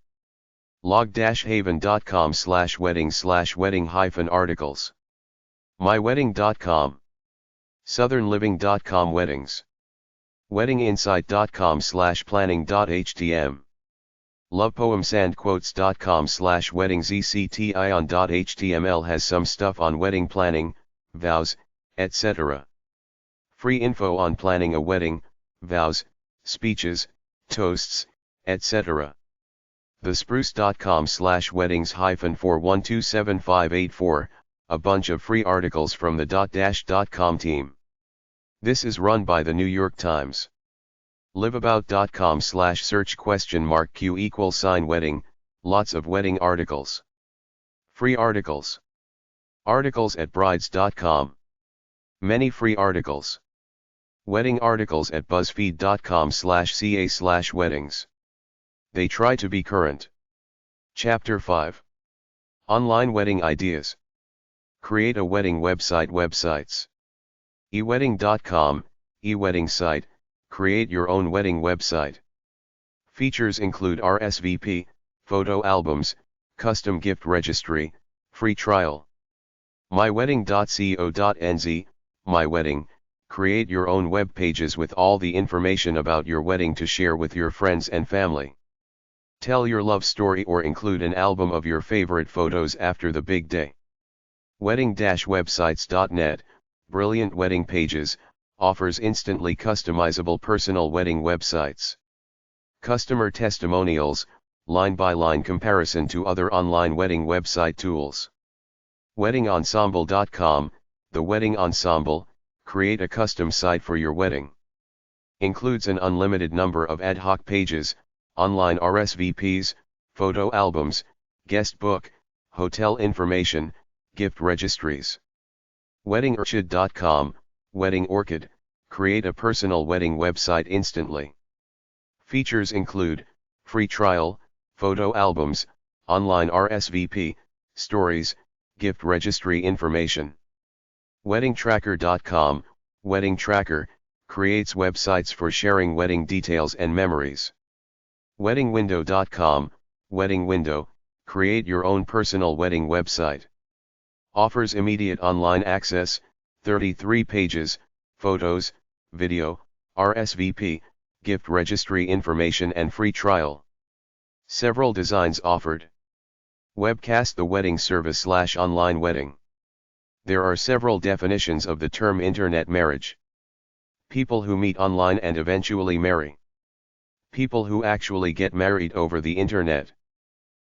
log-haven.com/wedding/wedding-articles, mywedding.com, southernliving.com weddings, weddinginsight.com/planning.htm, lovepoemsandquotes.com/weddingzection.html has some stuff on wedding planning, vows, etc. Free info on planning a wedding, vows, speeches, toasts, etc. thespruce.com/weddings-41275884, a bunch of free articles from the .com team. This is run by the New York Times. liveabout.com/search?Q=wedding, lots of wedding articles. Free articles. Articles at brides.com. Many free articles. Wedding articles at buzzfeed.com/ca/weddings. They try to be current. Chapter 5. Online Wedding Ideas. Create a wedding website. Websites. ewedding.com, e-wedding site. Create your own wedding website. Features include RSVP, photo albums, custom gift registry, free trial. mywedding.co.nz, My Wedding. Create your own web pages with all the information about your wedding to share with your friends and family. Tell your love story or include an album of your favorite photos after the big day. Wedding-websites.net, brilliant wedding pages, offers instantly customizable personal wedding websites. Customer testimonials, line-by-line comparison to other online wedding website tools. Weddingensemble.com, The Wedding Ensemble, create a custom site for your wedding. Includes an unlimited number of ad hoc pages, online RSVPs, photo albums, guest book, hotel information, gift registries. Weddingorchid.com, Wedding Orchid, create a personal wedding website instantly. Features include, free trial, photo albums, online RSVP, stories, gift registry information. Weddingtracker.com, Wedding Tracker, creates websites for sharing wedding details and memories. Weddingwindow.com, Wedding Window, create your own personal wedding website. Offers immediate online access, 33 pages, photos, video, RSVP, gift registry information and free trial. Several designs offered. Webcast the wedding service/online wedding. There are several definitions of the term internet marriage. People who meet online and eventually marry. People who actually get married over the internet.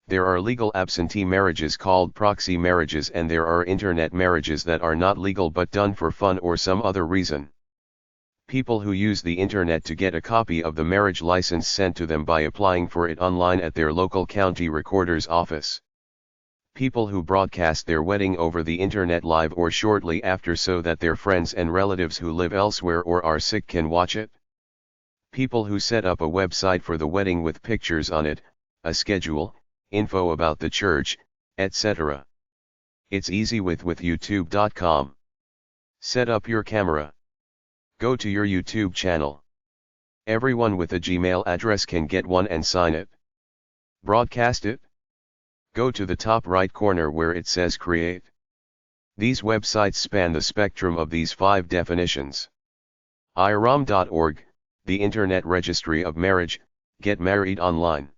There are legal absentee marriages called proxy marriages, and there are internet marriages that are not legal but done for fun or some other reason. People who use the internet to get a copy of the marriage license sent to them by applying for it online at their local county recorder's office. People who broadcast their wedding over the internet live or shortly after so that their friends and relatives who live elsewhere or are sick can watch it. People who set up a website for the wedding with pictures on it, a schedule, info about the church, etc. It's easy with YouTube.com. Set up your camera. Go to your YouTube channel. Everyone with a Gmail address can get one and sign it. Broadcast it. Go to the top right corner where it says Create. These websites span the spectrum of these 5 definitions. iram.org, the Internet Registry of Marriage, get married online.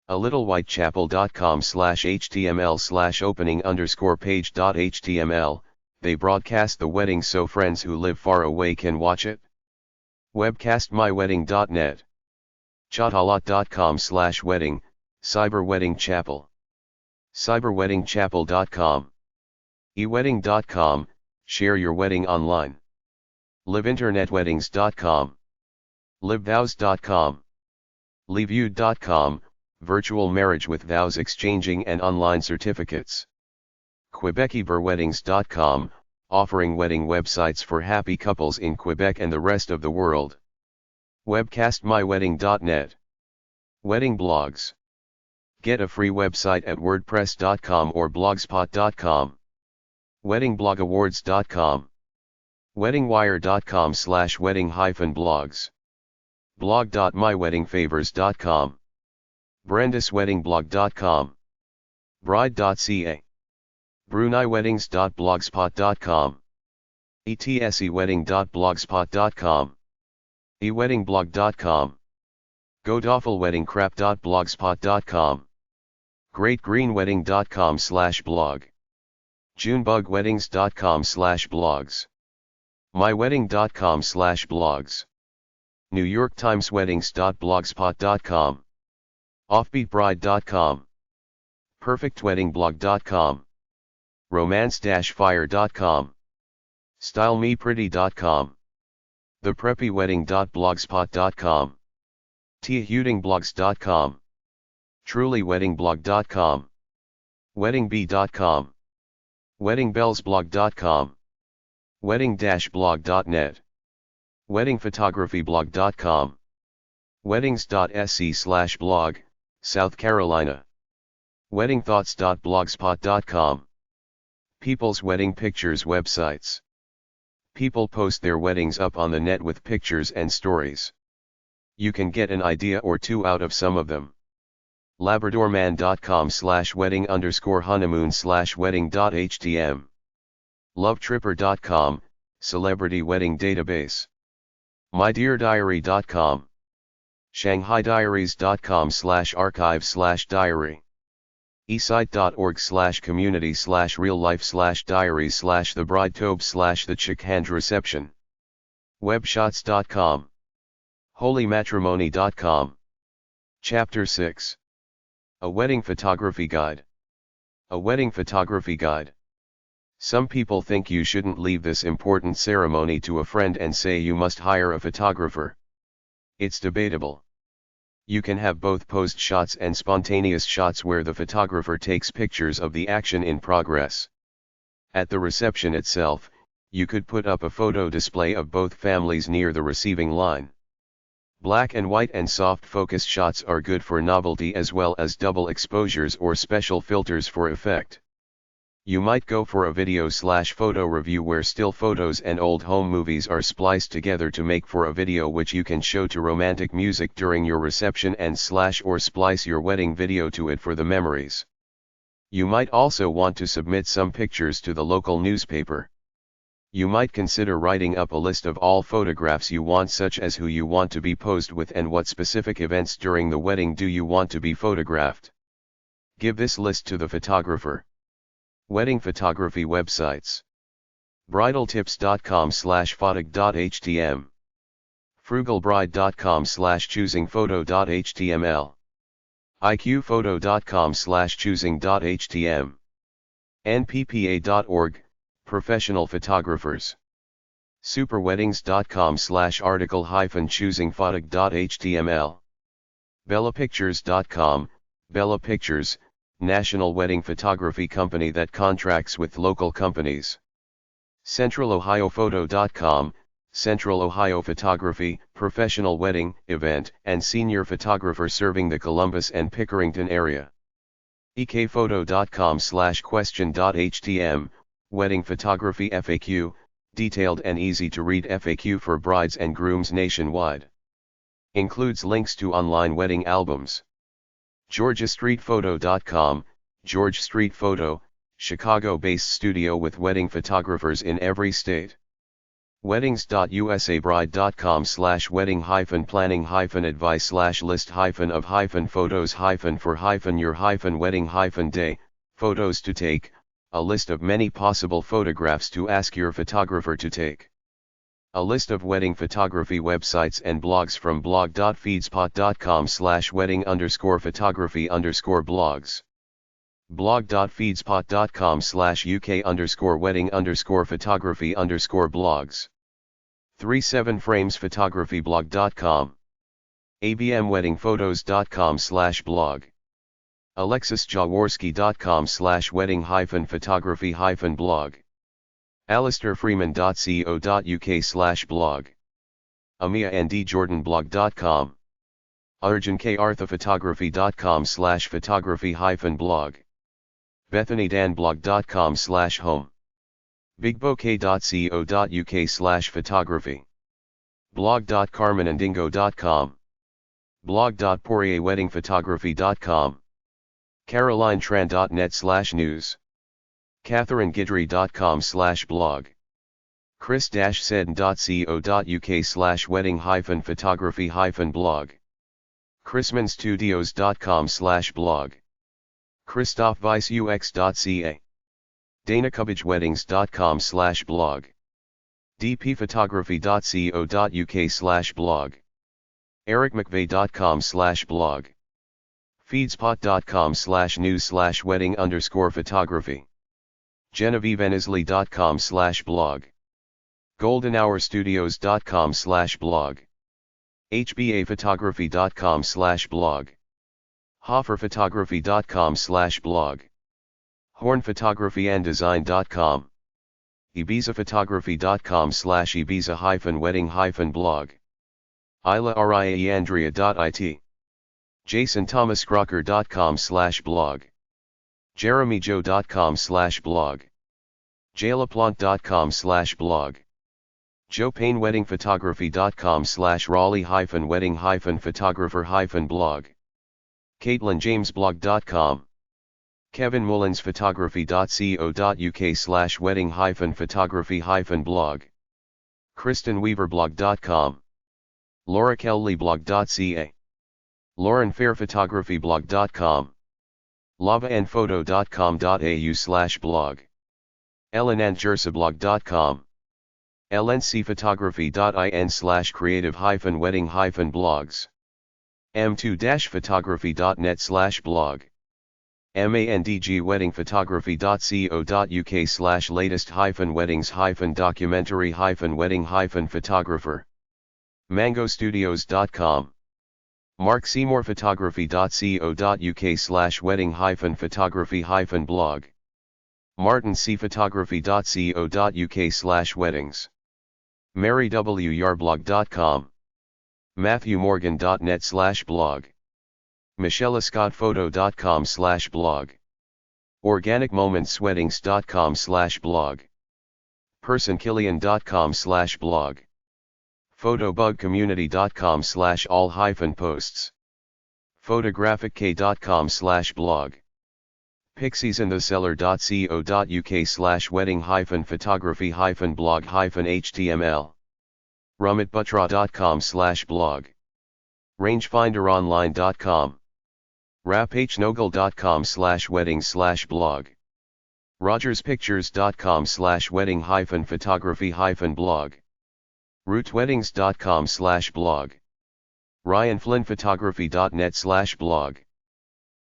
alittlewhitechapel.com/html/opening_page.html, they broadcast the wedding so friends who live far away can watch it. Webcastmywedding.net. chatalot.com/wedding, cyberwedding chapel. cyberweddingchapel.com. ewedding.com, share your wedding online. liveinternetweddings.com. livevows.com. leviewed.com, virtual marriage with vows exchanging and online certificates. quebeciberweddings.com, offering wedding websites for happy couples in Quebec and the rest of the world. webcastmywedding.net. Wedding blogs. Get a free website at wordpress.com or blogspot.com. weddingblogawards.com. weddingwire.com/wedding-blogs. blog.myweddingfavors.com. brandisweddingblog.com. bride.ca. bruneiweddings.blogspot.com. etsewedding.blogspot.com. eweddingblog.com. godawfulweddingcrap.blogspot.com. greatgreenwedding.com/blog. junebugweddings.com/blogs. mywedding.com/blogs. newyorktimesweddings.blogspot.com. offbeatbride.com. perfectweddingblog.com. romance-fire.com. stylemePretty.com. thepreppywedding.blogspot.com. tiahudingblogs.com. trulyweddingblog.com. weddingbee.com. weddingbellsblog.com. wedding-blog.net. weddingphotographyblog.com. weddings.sc/blog, South Carolina. weddingthoughts.blogspot.com. People's wedding pictures websites. People post their weddings up on the net with pictures and stories. You can get an idea or two out of some of them. labradorman.com/wedding_honeymoon/wedding.htm. lovetripper.com, celebrity wedding database. mydeardiary.com. shanghaidiaries.com/archive/diary. esite.org/community/real-life/diaries/thebridetobe/the-chick-hand-reception. webshots.com. holymatrimony.com. Chapter 6. A Wedding Photography Guide. A Wedding Photography Guide. Some people think you shouldn't leave this important ceremony to a friend and say you must hire a photographer. It's debatable. You can have both posed shots and spontaneous shots where the photographer takes pictures of the action in progress. At the reception itself, you could put up a photo display of both families near the receiving line. Black and white and soft focus shots are good for novelty as well as double exposures or special filters for effect. You might go for a video/photo review where still photos and old home movies are spliced together to make for a video which you can show to romantic music during your reception and/or splice your wedding video to it for the memories. You might also want to submit some pictures to the local newspaper. You might consider writing up a list of all photographs you want, such as who you want to be posed with and what specific events during the wedding do you want to be photographed. Give this list to the photographer. Wedding photography websites. bridaltips.com/photog.htm. frugalbride.com/choosingphoto.html. iqphoto.com/choosing.htm. nppa.org, professional photographers. superweddings.com/article-choosingphotog.html. bellapictures.com, Bella Pictures, national wedding photography company that contracts with local companies. centralohiophoto.com, Central Ohio Photography, professional wedding, event, and senior photographer serving the Columbus and Pickerington area. ekphoto.com/question.htm, wedding photography FAQ, detailed and easy to read FAQ for brides and grooms nationwide. Includes links to online wedding albums. georgiastreetphoto.com, George Street Photo, Chicago-based studio with wedding photographers in every state. weddings.usa-bride.com/wedding-list-of-photos-for-your-wedding-day, photos to take, a list of many possible photographs to ask your photographer to take. A list of wedding photography websites and blogs from blog.feedspot.com/wedding_photography_blogs. blog.feedspot.com/UK_wedding_photography_blogs. 37framesphotographyblog.com. abmweddingphotos.com/blog. alexisjaworski.com/wedding-photography-blog. alistairfreeman.co.uk/blog. amiandjordanblog.com. arjunkarthaphotography.com/photography-blog. bethanydanblog.com/home. bigbouquet.co.uk/photography. blog.carmenandingo.com. blog.poirierweddingphotography.com. carolinetran.net/news. catherinegidry.com/blog. chris-sedden.co.uk/wedding-photography-blog. chrismanstudios.com/blog. christophweissux.ca. danakubbageweddings.com/blog. dpphotography.co.uk/blog. ericmcveigh.com/blog. feedspot.com/news/wedding_photography. genevieveanisley.com/blog. goldenhourstudios.com/blog. hbaphotography.com/blog. hofferphotography.com/blog. hornphotographyanddesign.com. ibizaphotography.com/ibiza-wedding-blog. ilariaandrea.it. jasonthomascrocker.com/blog. jeremyjoe.com/blog. jailaplant.com/blog. joepayneweddingphotography.com/raleigh-wedding-photographer-blog. caitlinjamesblog.com. kevinmullins.photography.co.uk/wedding-photography-blog. kristenweaverblog.com. laurakellyblog.ca. laurenfairphotographyblog.com. lavaandphoto.com.au/blog. ellenandjersablog.com. lncphotography.in/creative-wedding-blogs. m2-photography.net/blog. mandgweddingphotography.co.uk/latest-weddings-documentary-wedding-photographer. mangostudios.com. markseymoorephotography.co.uk/wedding-photography-blog. martincphotography.co.uk/weddings. marywrblog.com. matthewmorgan.net/blog. michellescottphoto.com/blog. organicmomentsweddings.com/blog. personkillian.com/blog. photobugcommunity.com/all-posts. photographic.com/blog. pixiesinthecellar.co.uk/wedding-photography-blog-html. rumitbutra.com/blog. rangefinderonline.com. raphnogel.com/weddings/blog. rogerspictures.com/wedding-photography-blog. rootweddings.com/blog. ryanflynnphotography.net/blog.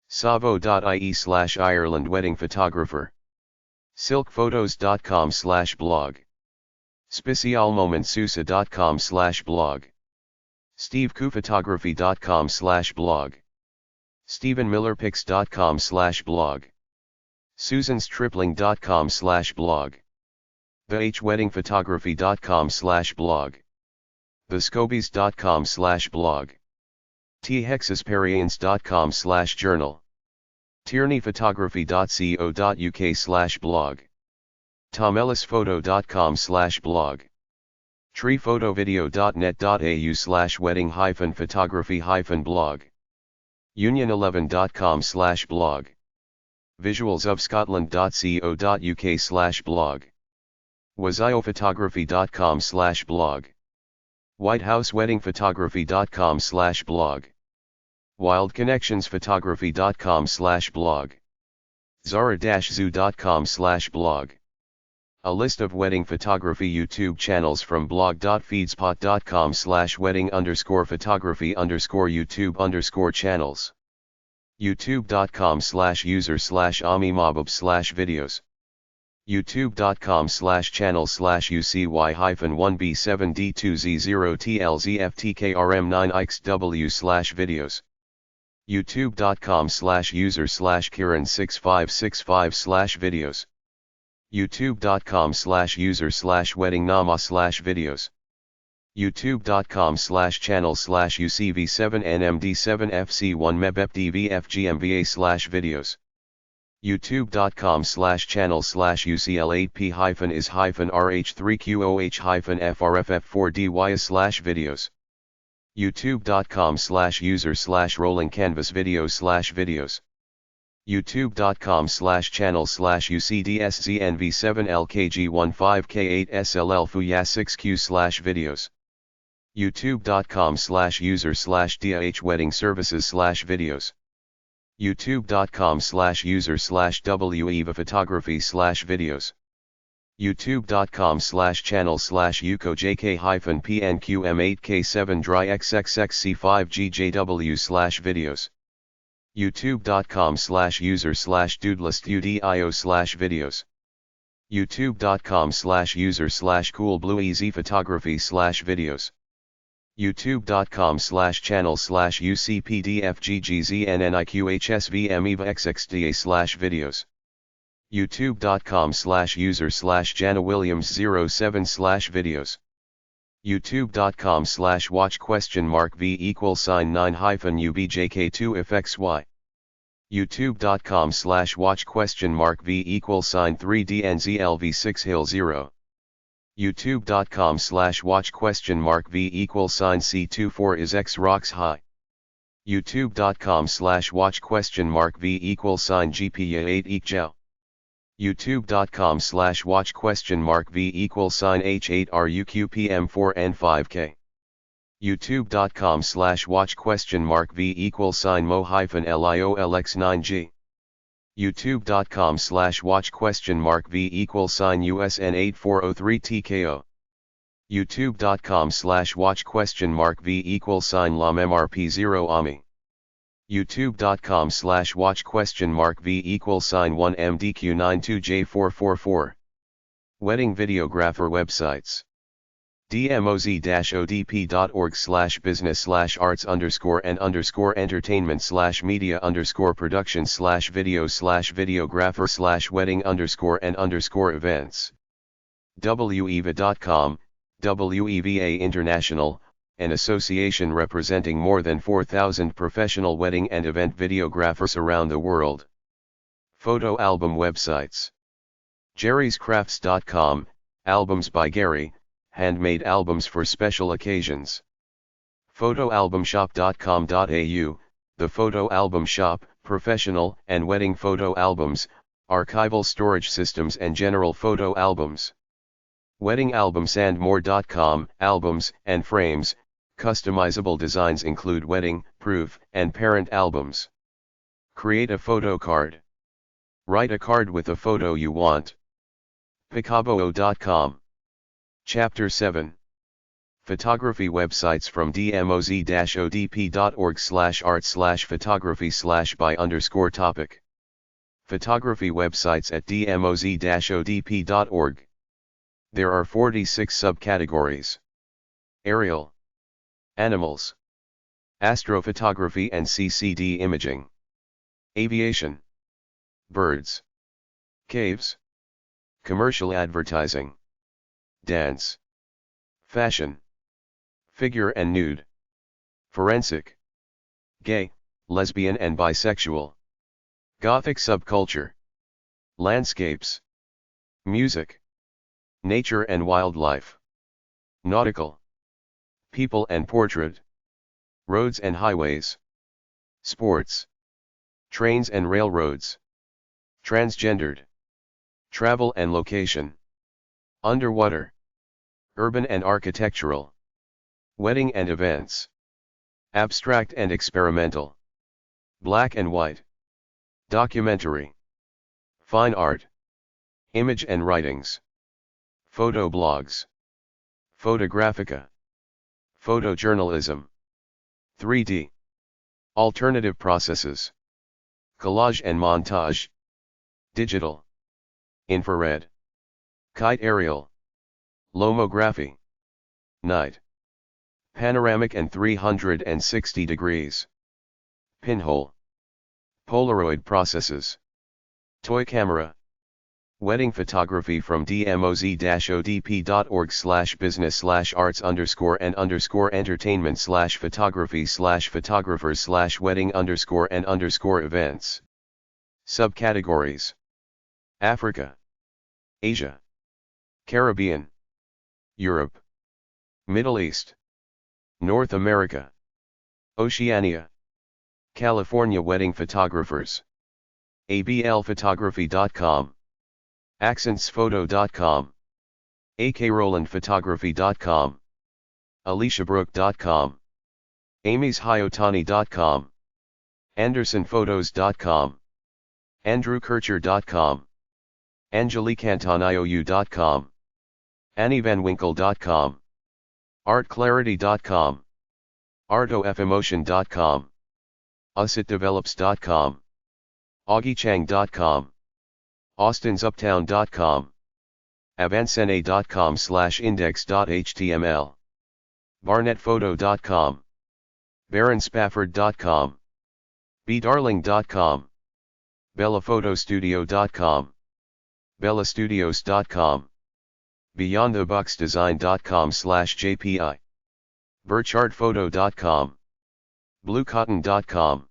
savo.ie/Ireland-wedding-photographer. silkphotos.com/blog. specialmomentsusa.com/blog. stevekophotography.com/blog. stephenmillerpics.com/blog. susanstripling.com/blog. thehweddingphotography.com/blog. thescobies.com/blog. thehexasperience.com/journal. tierneyphotography.co.uk/blog. tomellisphoto.com/blog. treephotovideo.net.au/wedding-photography-blog. union11.com/blog. visualsofscotland.co.uk/blog. waziophotography.com/blog. whitehouseweddingphotography.com/blog. wildconnectionsphotography.com/blog. zara-zoo.com/blog. A list of wedding photography YouTube channels from blog.feedspot.com/wedding_photography_YouTube_channels. youtube.com/user/amimabub/videos. youtube.com/channel/UCY-1B7D20Z0TLZFTKRM9XW/videos. youtube.com/user/Kiran6565/videos. youtube.com/user/weddingnama/videos. youtube.com/channel/UCV7NMD7FC1MEBEPDVFGMVA/videos. youtube.com/channel/UCLAP-is-RH3QOH-FRFF4DY/videos. youtube.com/user/rolling canvas videos/videos. youtube.com/channel/UCDSZNV7LKG15K8SLL-FUYA6Q/videos. youtube.com/user/DH-wedding-services/videos. youtube.com/user/WEVA-photography/videos. youtube.com/channel/UKJK-PNQM8K7-DRY-XXXC5GJW/videos. youtube.com/user/Doodlist-UDIO/videos. youtube.com/user/CoolBlueEZ-photography/videos. youtube.com/channel/UCPDFGGZNNIQHSVMEVAXXDA/videos. youtube.com/user/JannaWilliams07/videos. youtube.com/watch?V=9-UBJK2FXY. youtube.com/watch?v=3dnzlv6hill0 youtube.com/watch?v=c24is x rocks high youtube.com/watch?v=v=gpa8 youtube.com/watch?v=h8ruqpm4n5k youtube.com/watch?v=mo-liolx9g youtube.com/watch?v=usn8403tko youtube.com/watch?v=lam-mrp0ami youtube.com/watch?v=1mdq92j444 Wedding videographer websites dmozd-ep.org/business/arts_and_entertainment/media_production/video/wedding_and_events weva.com, WEVA International, an association representing more than 4,000 professional wedding and event videographers around the world. Photo album websites jerryscrafts.com, albums by Gary, handmade albums for special occasions. Photoalbumshop.com.au, the photo album shop, professional and wedding photo albums, archival storage systems and general photo albums. WeddingAlbumsandmore.com, albums and frames, customizable designs include wedding, proof, and parent albums. Create a photo card. Write a card with a photo you want. Picaboo.com. Chapter 7. Photography websites from dmoz-odp.org/art/photography/by_topic. Photography websites at dmoz-odp.org. There are 46 subcategories. Aerial, animals, astrophotography and CCD imaging, aviation, birds, caves, commercial advertising, dance, fashion, figure and nude, forensic, gay, lesbian and bisexual, gothic subculture, landscapes, music, nature and wildlife, nautical, people and portrait, roads and highways, sports, trains and railroads, transgendered, travel and location, underwater, urban and architectural, wedding and events, abstract and experimental, black and white, documentary, fine art, image and writings, photo blogs, photographica, photojournalism, 3D, alternative processes, collage and montage, digital, infrared, kite aerial, lomography, night, panoramic and 360 degrees, pinhole, Polaroid processes, toy camera, wedding photography from dmoz-odp.org/business/arts_and_entertainment/photographers/wedding_and_events. Subcategories: Africa, Asia, Caribbean, Europe, Middle East, North America, Oceania, California wedding photographers, ablphotography.com, accentsPhoto.com, akrolandphotography.com, aliciabrook.com, amyshayotani.com, andersonphotos.com, andrewkircher.com, angeliqueantoniou.com, annievanwinkle.com, artclarity.com, artofemotion.com, usitdevelops.com, augiechang.com, austinsuptown.com, avancene.com/index.html, barnettphoto.com, baronspafford.com, bdarling.com, bellaphotostudio.com, bellastudios.com, beyondtheboxdesign.com/jpi, birchartphoto.com, bluecotton.com,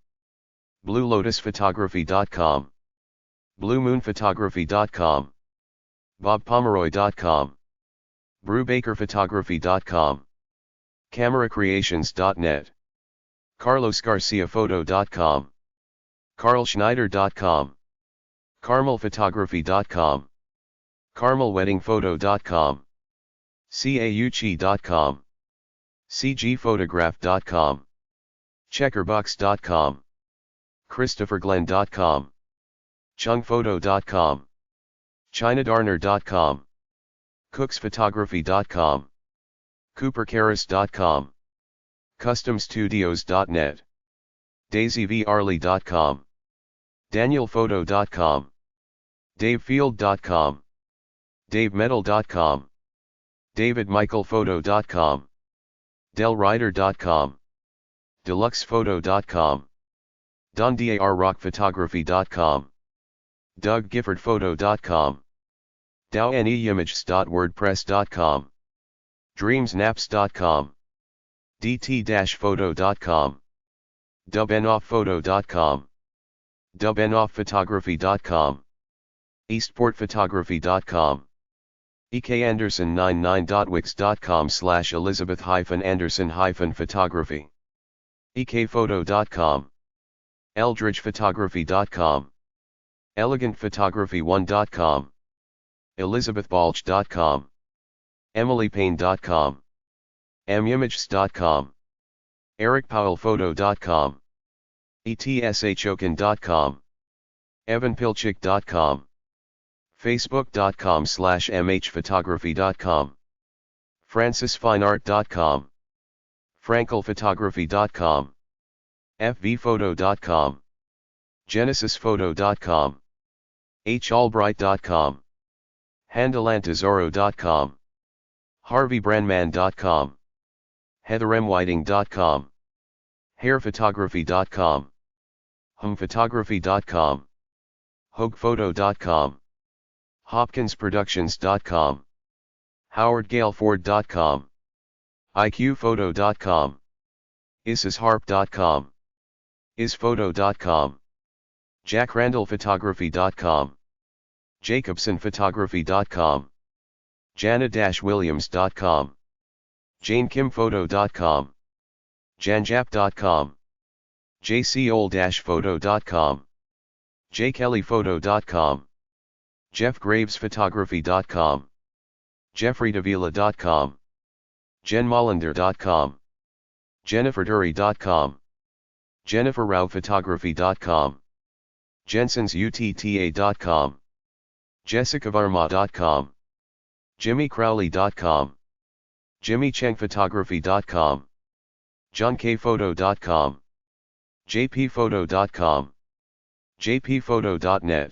BlueLotusPhotography.com, BlueMoonPhotography.com, BobPomeroy.com, BrewBakerPhotography.com, CameraCreations.net, CarlosGarciaPhoto.com, CarlSchneider.com, CarmelPhotography.com, CarmelWeddingPhoto.com, CAUCHI.com, CGPhotograph.com, Checkerbox.com, ChristopherGlenn.com, ChungPhoto.com, ChinaDarner.com, CooksPhotography.com, CooperCaris.com, CustomStudios.net, DaisyVarley.com, DanielPhoto.com, DaveField.com, DaveMetal.com, DavidMichaelPhoto.com, DellRider.com, DeluxePhoto.com, DonDarRockPhotography.com, DougGiffordPhoto.com, DowAnyImages.wordpress.com, DreamsNaps.com, DT-Photo.com, DubNoffPhoto.com, DubNoffPhotography.com, EastportPhotography.com, ekanderson99.wix.com/Elizabeth-Anderson-photography, ekphoto.com, eldridgephotography.com, elegantphotography1.com, elizabethbalch.com, emilypayne.com, mimages.com, ericpowellphoto.com, etshokin.com, evanpilchick.com, facebook.com/mhphotography.com, francisfineart.com, frankelphotography.com, fvphoto.com, genesisphoto.com, halbright.com, handalantezoro.com, harveybrandman.com, heathermwhiting.com, hairphotography.com, humphotography.com, hoagphoto.com, hopkinsproductions.com, howardgaleford.com, iqphoto.com, isisharp.com, isphoto.com, jackrandallphotography.com, jacobsonphotography.com, jana-williams.com, janekimPhoto.com, janjap.com, jcol-photo.com, jkellyphoto.com, jeffgravesphotography.com, jeffreydavila.com, jenmollender.com, jenniferdury.com, jenniferrauphotography.com, jensensutta.com, jessicavarma.com, jimmycrowley.com, jimmychengphotography.com, johnkphoto.com, jpphoto.com, jpphoto.net,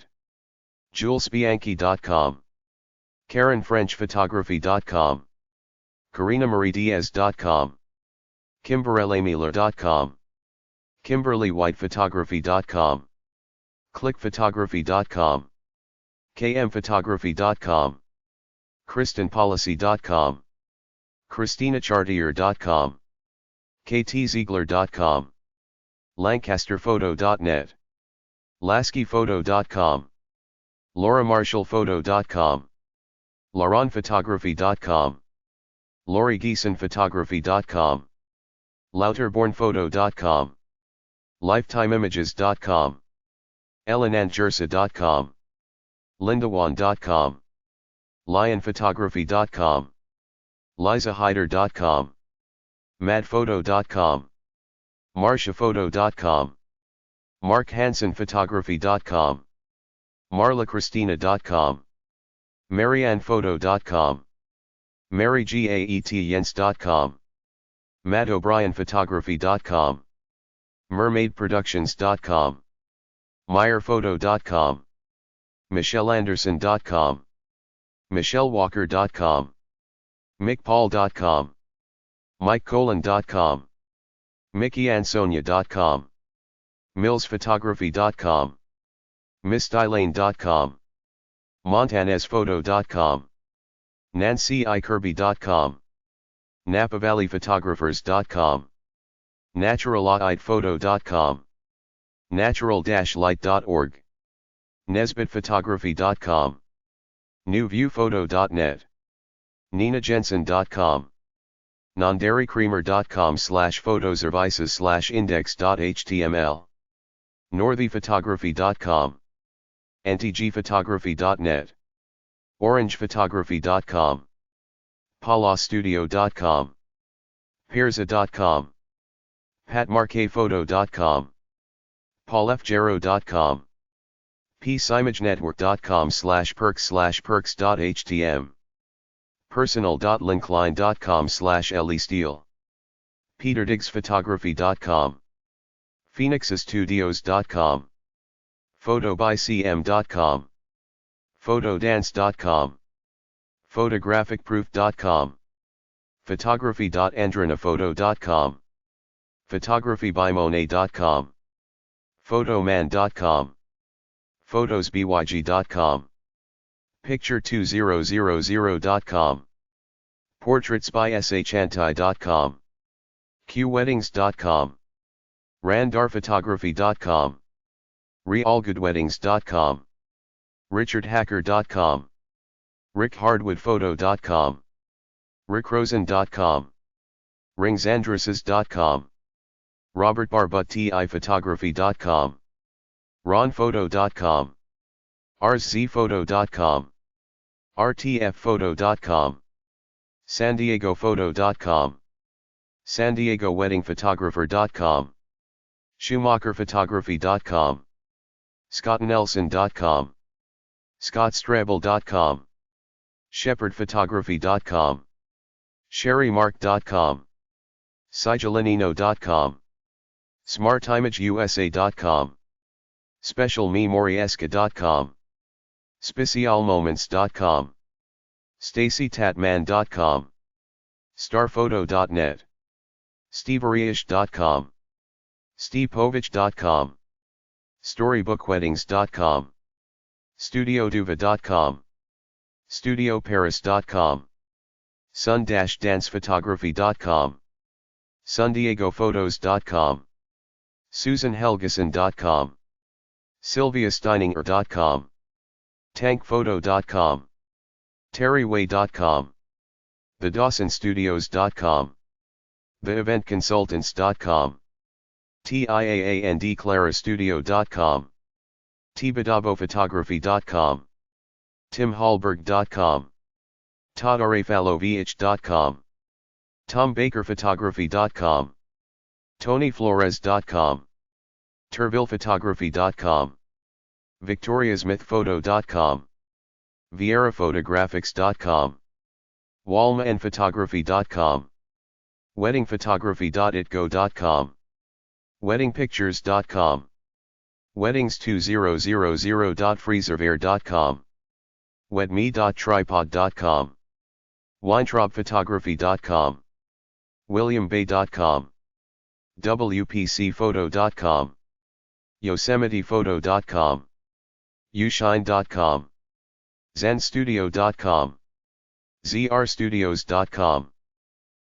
julesbianchi.com, karenfrenchphotography.com, karinamariediaz.com, kimberellemiller.com, kimberlywhitephotography.com, clickphotography.com, kmphotography.com, kristenpolicy.com, christinachartier.com, ktziegler.com, lancasterphoto.net, laskyphoto.com, lauramarshallphoto.com, lauronphotography.com, lauriegeesonphotography.com, lauterbornphoto.com, lifetimeimages.com, ellenandjersa.com, lindawan.com, lionphotography.com, lizahyder.com, madphoto.com, marciaphoto.com, markhansenphotography.com, marlachristina.com, mariannephoto.com, marygaetjens.com, mattobryanphotography.com, mermaidproductions.com, meyerphoto.com, michelleanderson.com, michellewalker.com, mickpaul.com, mikecolan.com, mickyansonia.com, millsphotography.com, missdylane.com, montanezphoto.com, nancykirby.com, napavalleyphotographers.com, naturalitePhoto.com, natural-light.org, nesbitphotography.com, newviewphoto.net, ninajensen.com, nonderrycreamer.com/photoservices/index.html, northyphotography.com, ntgphotography.net, orangephotography.com, palastudio.com, pearza.com, patmarkephoto.com, paulfjero.com, psimagenetwork.com/perks/perks.htm, personal.linkline.com/lesteel, peterdiggsphotography.com, phoenixstudios.com, photobycm.com, photodance.com, photographicproof.com, photography.andronaphoto.com, photographybymonet.com, photoman.com, photosbyg.com, picture2000.com, portraitsbyshanti.com, qweddings.com, randarphotography.com, realgoodweddings.com, richardhacker.com, rickhardwoodphoto.com, rickrosen.com, ringsandresses.com, robertbarbuttiphotography.com, ronphoto.com, rszphoto.com, rtfphoto.com, sandiegophoto.com, sandiegoweddingphotographer.com, schumacherphotography.com, scottnelson.com, scottstrabel.com, shepherdphotography.com, sherrymark.com, sigelinino.com, smartimageusa.com, specialmemorieska.com, specialmoments.com, stacytatman.com, starphoto.net, steveriish.com, stepovich.com, storybookweddings.com, studioduva.com, studioparis.com, sun-dancephotography.com, sundiegoPhotos.com, susanhelgeson.com, sylviasteininger.com, tankphoto.com, terryway.com, thedawsonstudios.com, theeventconsultants.com, tiaandclarastudio.com, tbadabophotography.com, timhallberg.com, todarefaloviich.com, tombakerphotography.com, tonyflores.com, turvillephotography.com, victoriasmithphoto.com, vieraphotographics.com, walmaandphotography.com, weddingphotography.itgo.com, weddingpictures.com, weddings2000.freezerware.com, wedme.tripod.com, weintraubphotography.com, williambay.com, wpcphoto.com, yosemitephoto.com, ushine.com, zenstudio.com, zrstudios.com,